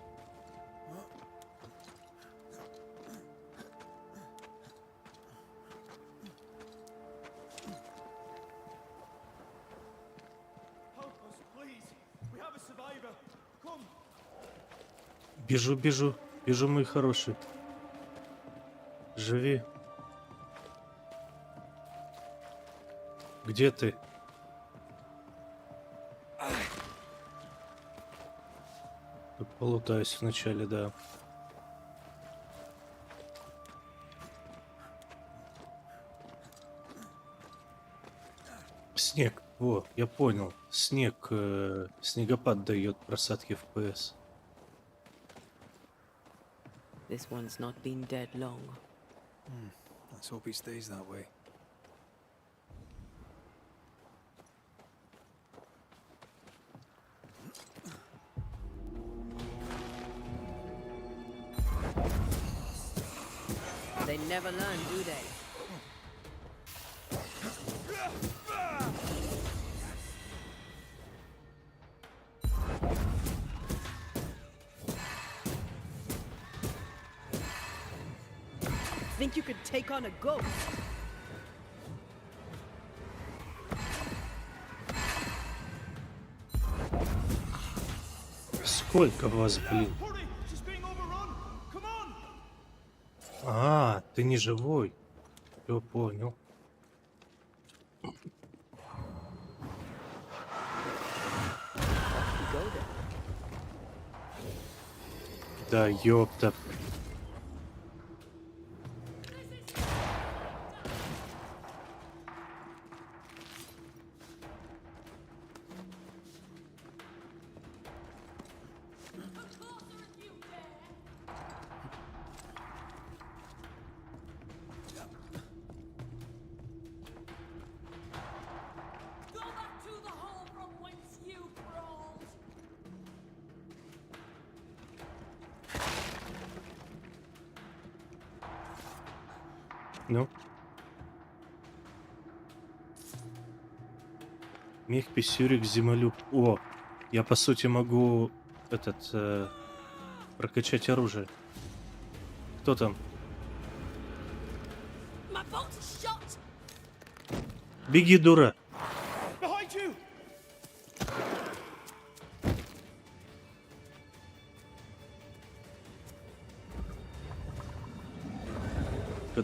A: Бежу, бежу, бежу, мой хороший. Живи. Где ты? Полутаюсь вначале, да. Снег. Во, я понял. Снег, снегопад дает просадки FPS.
C: This one's not been dead long.
B: Let's hope he stays that way.
C: They never learn, do they? Think you could take on a ghost?
A: Сколько вас, блин? А, ты не живой. Все понял.
C: Go there.
A: Да, ёпта.
H: Go back to the hole from whence you crawled.
A: Ну. Мех, писюрик, зимолюб. О, Я, по сути, могу прокачать оружие. Кто там?
H: My boat is shot!
A: Беги, дура!
F: Behind you!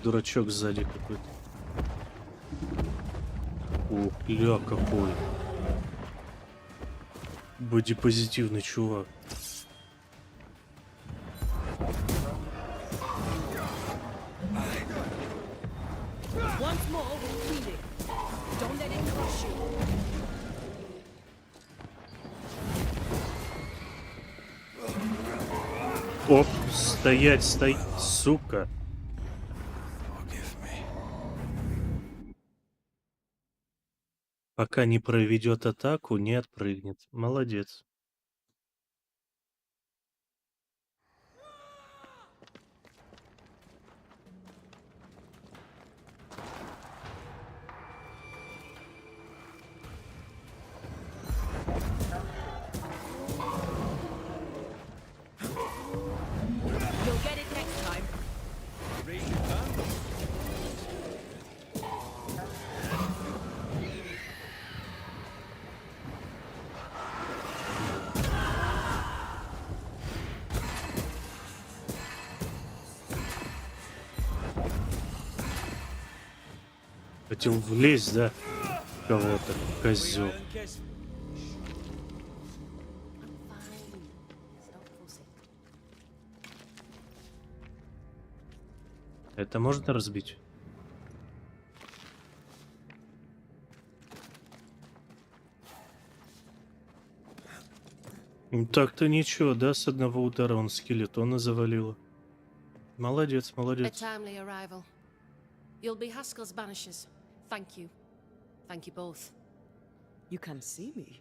A: Дурачок сзади какой-то. Ух, ля какой. Бодипозитивный чувак.
C: Once more, we'll feel it. Don't let it crush you.
A: Оп, стоять, сука.
B: Forgive me.
A: Пока не проведет атаку, не отпрыгнет. Молодец.
C: You'll get it next time.
A: Хотел влезть, да? Кого-то, козел.
H: I'm fine. Stop fussing.
A: Это можно разбить? Так-то ничего, да? С одного удара он скелетона завалило. Молодец,
H: A
A: молодец.
H: timely arrival. You'll be Haskell's Banishers. Thank you. Thank you both.
C: You can see me.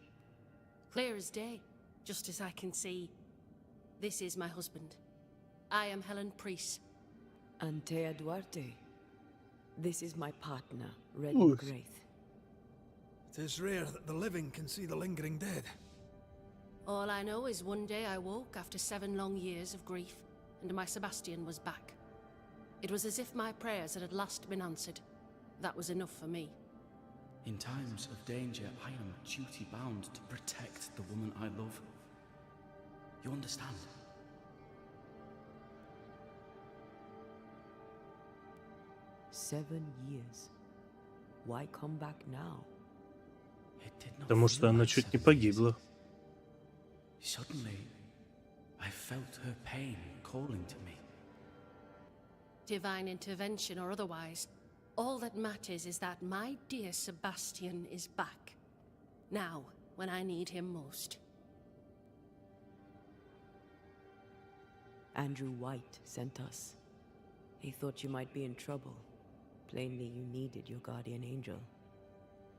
H: Clear as day, just as I can see. This is my husband. I am Helen Priest.
C: Antea Duarte. This is my partner, Red
A: Oof.
C: Graith.
B: It is rare that the living can see the lingering dead.
H: All I know is one day I woke after 7 long years of grief, and my Sebastian was back. It was as if my prayers had at last been answered. That was enough for me.
I: In times of danger, I am duty-bound to protect the woman I love. You understand?
C: 7 years. Why come back now?
I: It did not
A: Потому что
I: feel
A: она
I: like
A: чуть не
I: 7 years.
A: погибла.
I: Suddenly, I felt her pain calling to me.
H: Divine intervention or otherwise, all that matters is that my dear Sebastian is back. Now, when I need him most.
C: Andrew White sent us. He thought you might be in trouble. Plainly, you needed your guardian angel.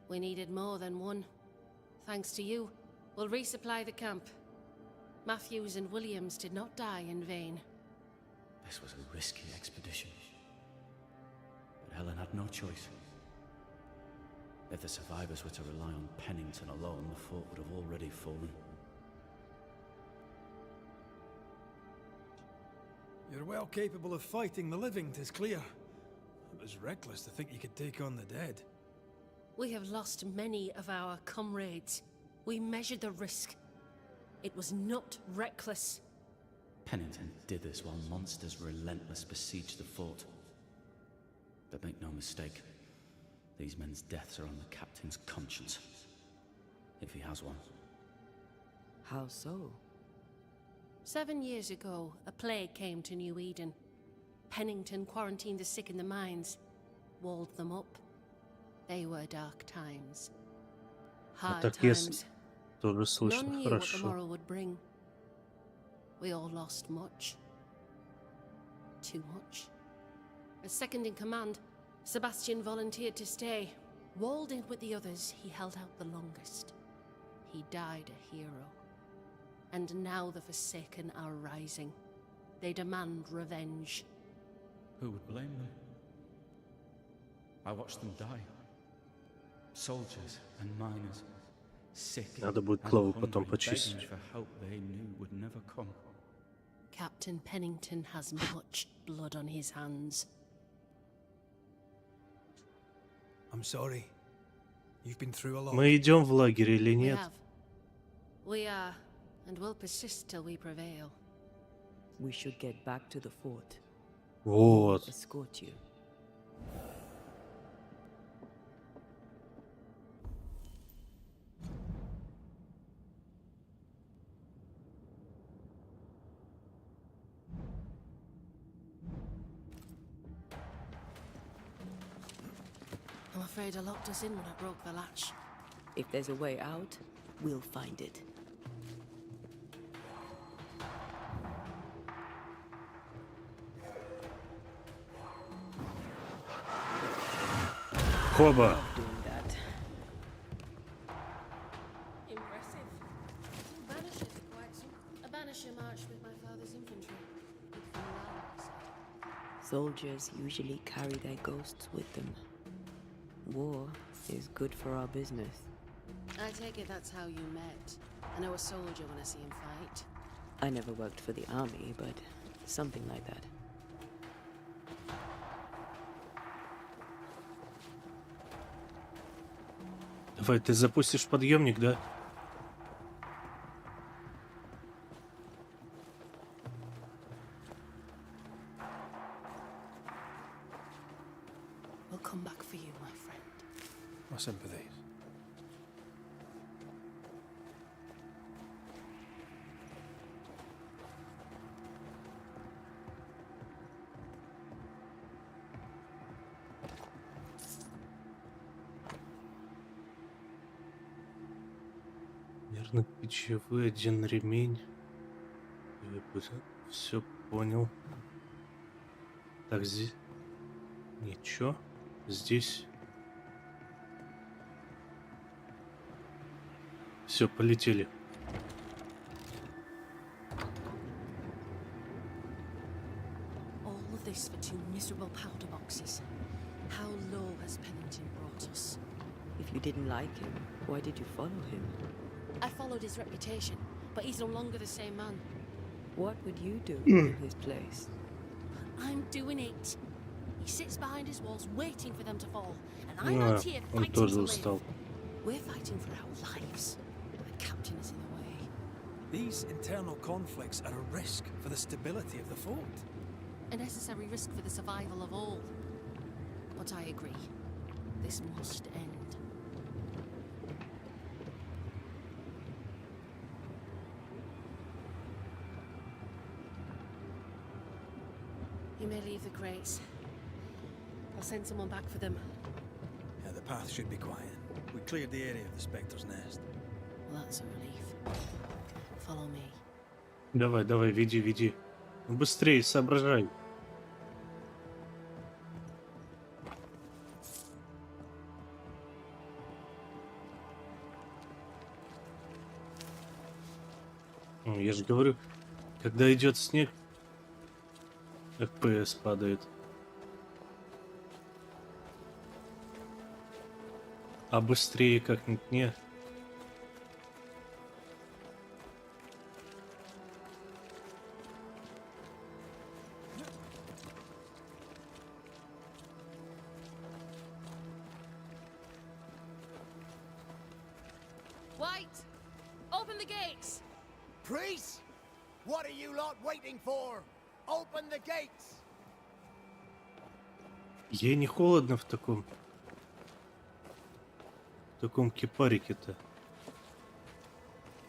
H: We needed more than one. Thanks to you, we'll resupply the camp. Matthews and Williams did not die in vain.
I: This was a risky expedition. But Helen had no choice. If the survivors were to rely on Pennington alone, the fort would have already fallen.
B: You're well capable of fighting the living, 'tis clear. It was reckless to think you could take on the dead.
H: We have lost many of our comrades. We measured the risk. It was not reckless.
I: Pennington did this while monsters relentless besieged the fort. But make no mistake, these men's deaths are on the captain's conscience. If he has one.
C: How so?
H: 7 years ago, a plague came to New Eden. Pennington quarantined the sick in the mines, walled them up. They were dark times. Hard
A: так если-
H: times.
A: Тоже слышно
H: None knew what the
A: хорошо.
H: morrow would bring. We all lost much. Too much. As second in command, Sebastian volunteered to stay. Walled in with the others, he held out the longest. He died a hero. And now the Forsaken are rising. They demand revenge.
I: Who would blame them? I watched them die. Soldiers and miners, sick
A: Надо будет
I: and
A: Клову потом
I: hungry,
A: почистить.
I: begging for help they knew would never come.
H: Captain Pennington has much blood on his hands.
B: I'm sorry. You've been through a lot.
A: Мы идем в лагерь или
H: We
A: нет?
H: have. We are, and will persist till we prevail.
C: We should get back to the fort.
A: Вот.
C: Escort you.
H: I'm afraid I locked us in when I broke the latch.
C: If there's a way out, we'll find it.
A: Хоба!
C: Doing that.
H: Impressive. Banishers are quite some. A banisher marched with my father's infantry. Good for morale, I said.
C: Soldiers usually carry their ghosts with them. War is good for our business.
H: I take it that's how you met. I know a soldier when I see him fight.
C: I never worked for the army, but something like that.
A: Давай, ты запустишь подъемник, да?
H: We'll come back for you, my friend.
B: My sympathies.
A: Верно, питьевой, один ремень. Все понял. Так, здесь... Ничего. Здесь... Все, полетели.
H: All of this for 2 miserable powder boxes. How low has Pennington brought us?
C: If you didn't like him, why did you follow him?
H: I followed his reputation, but he's no longer the same man.
C: What would you do in his place?
H: I'm doing it. He sits behind his walls waiting for them to fall, and I'm out here
A: Он
H: fighting
A: тоже
H: to live.
A: устал.
H: We're fighting for our lives. The captain is in the way.
B: These internal conflicts are a risk for the stability of the fort.
H: A necessary risk for the survival of all. But I agree. This must end. You may leave the crates. I'll send someone back for them.
B: Yeah, the path should be quiet. We cleared the area of the Spectre's nest.
H: Well, that's a relief. Follow me.
A: Давай, давай, веди, веди. Быстрее, соображай. Я же говорю, когда идет снег, FPS падает. А быстрее как-нибудь не.
H: White! Open the gates!
G: Priest! What are you lot waiting for? Open the gates!
A: Ей не холодно в таком кипарике-то.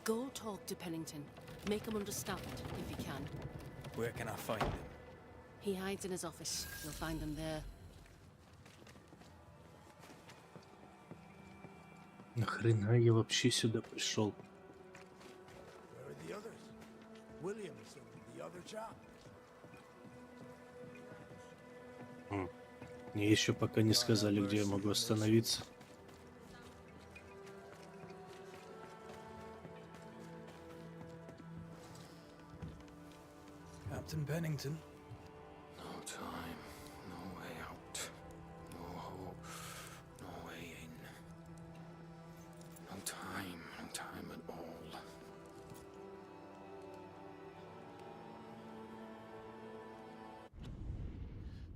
H: Go talk to Pennington. Make him understand, if you can.
B: Where can I find him?
H: He hides in his office. You'll find him there.
A: Нахрена я вообще сюда пришел?
G: Where are the others? Williams and the other chap?
A: Мне еще пока не сказали, где я могу остановиться.
B: Captain Pennington?
F: No time, no way out, no hope, no way in. No time,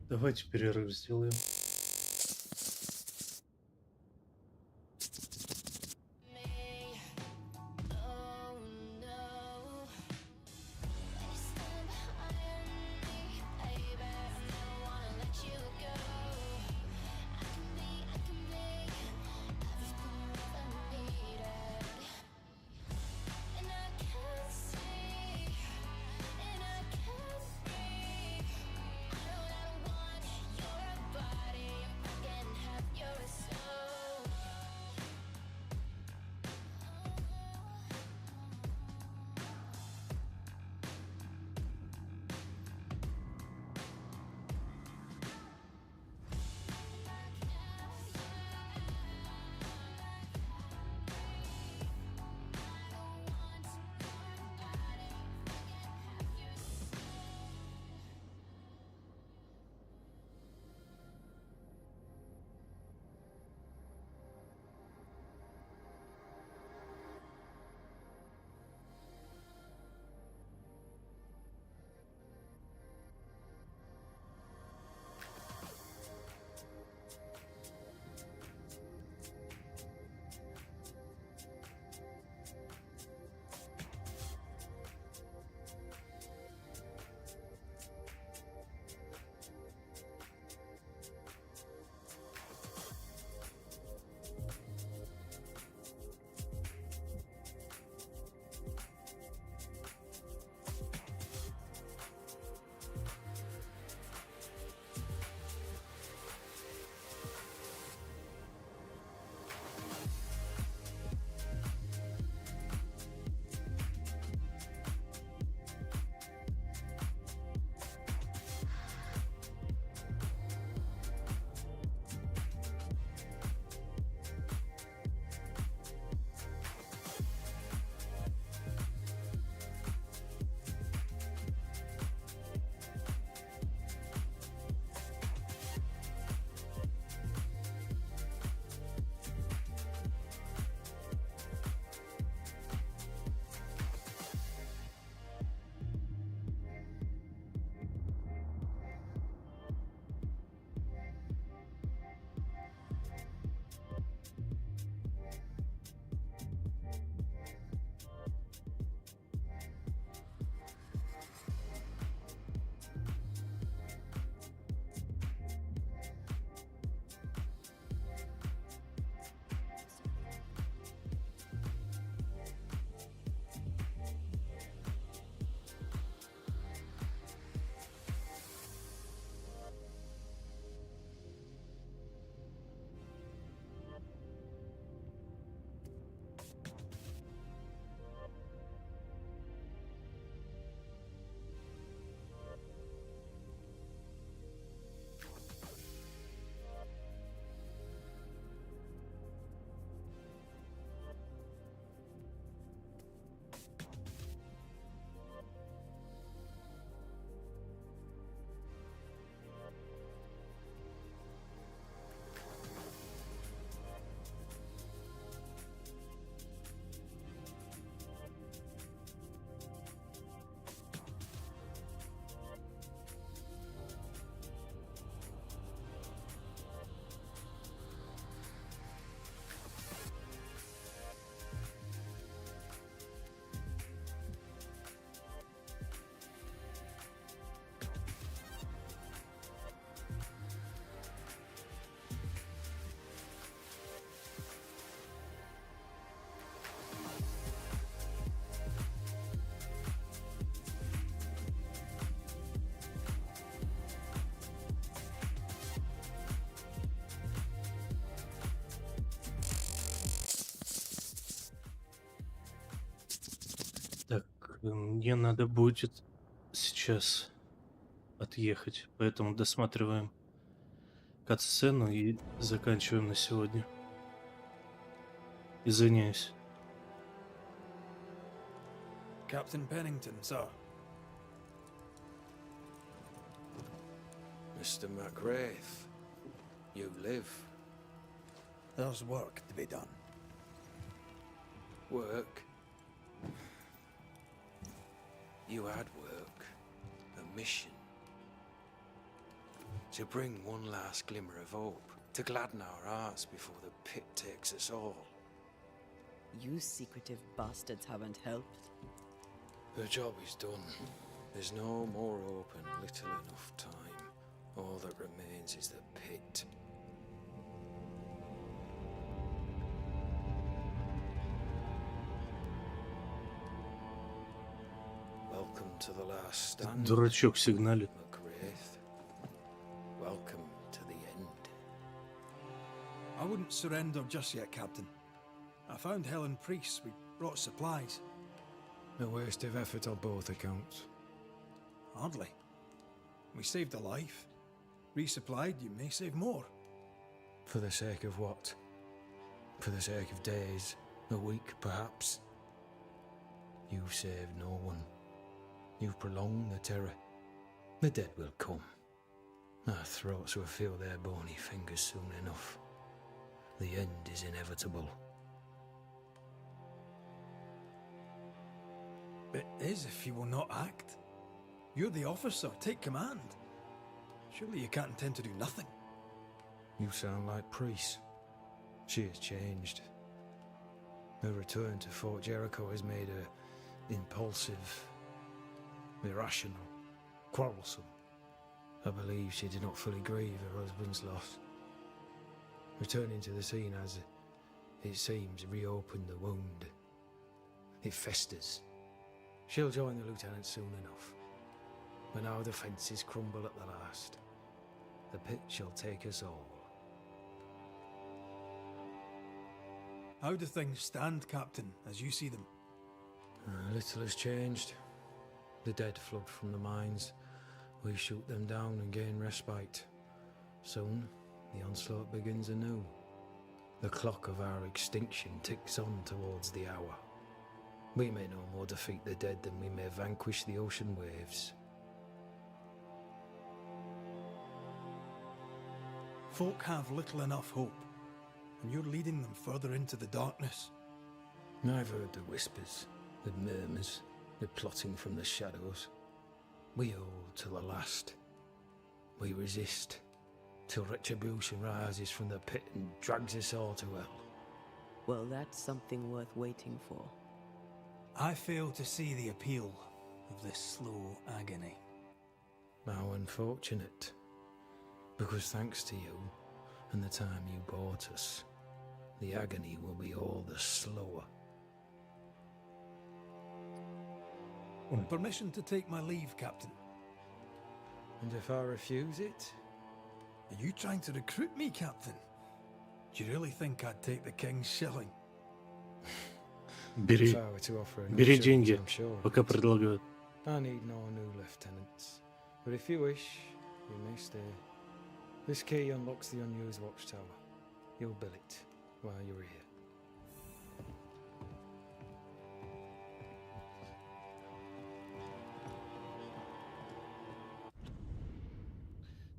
A: Давайте перерыв сделаем. Так, мне надо будет сейчас отъехать, поэтому досматриваем кат-сцену и заканчиваем на сегодня. Извиняюсь.
B: Captain Pennington, sir.
J: Mr. McWraith, you live.
B: There's work to be done.
J: Work? You had work. A mission. to bring one last glimmer of hope, to gladden our hearts before the pit takes us all.
C: You secretive bastards haven't helped.
J: The job is done. There's no more hope and little enough time. All that remains is the pit. Welcome to the last stand.
A: Дурачок сигналит.
J: McGrath. Welcome to the end.
B: I wouldn't surrender just yet, Captain. I found Helen Priest. We brought supplies.
K: A waste of effort on both accounts.
B: Hardly. We saved a life. Resupplied, you may save more.
K: For the sake of what? For the sake of days, a week perhaps? You've saved no one. You've prolonged the terror. The dead will come. Our throats will feel their bony fingers soon enough. The end is inevitable.
B: It is if you will not act. You're the officer, take command. Surely you can't intend to do nothing.
K: You sound like Priest. She has changed. Her return to Fort Jericho has made her impulsive, irrational, quarrelsome. I believe she did not fully grieve her husband's loss. Returning to the scene has, it seems, reopened the wound. It festers. She'll join the lieutenant soon enough. When our defences crumble at the last, the pit shall take us all.
B: How do things stand, Captain, as you see them?
K: Little has changed. The dead flood from the mines. We shoot them down and gain respite. Soon, the onslaught begins anew. The clock of our extinction ticks on towards the hour. We may no more defeat the dead than we may vanquish the ocean waves.
B: Folk have little enough hope, and you're leading them further into the darkness.
K: I've heard the whispers, the murmurs, the plotting from the shadows. We hold to the last. We resist, till retribution rises from the pit and drags us all to hell.
C: Well, that's something worth waiting for.
B: I fail to see the appeal of this slow agony.
K: How unfortunate. Because thanks to you, and the time you bought us, the agony will be all the slower.
B: Permission to take my leave, Captain.
K: And if I refuse it?
B: Are you trying to recruit me, Captain? Do you really think I'd take the king's shilling?
A: Бери,
K: If I were to offer a new
A: бери
K: service,
A: деньги,
K: I'm sure of
A: пока
K: it.
A: предлагают.
K: I need no new lieutenants. But if you wish, you may stay. This key unlocks the unused watchtower. You'll bill it while you're here.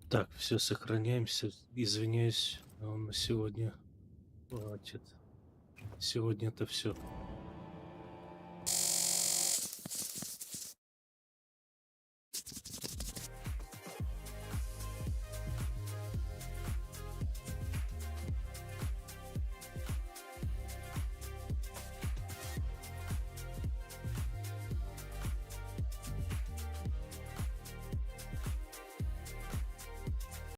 A: Так, все, сохраняемся. Извиняюсь, но на сегодня хватит. Сегодня это все.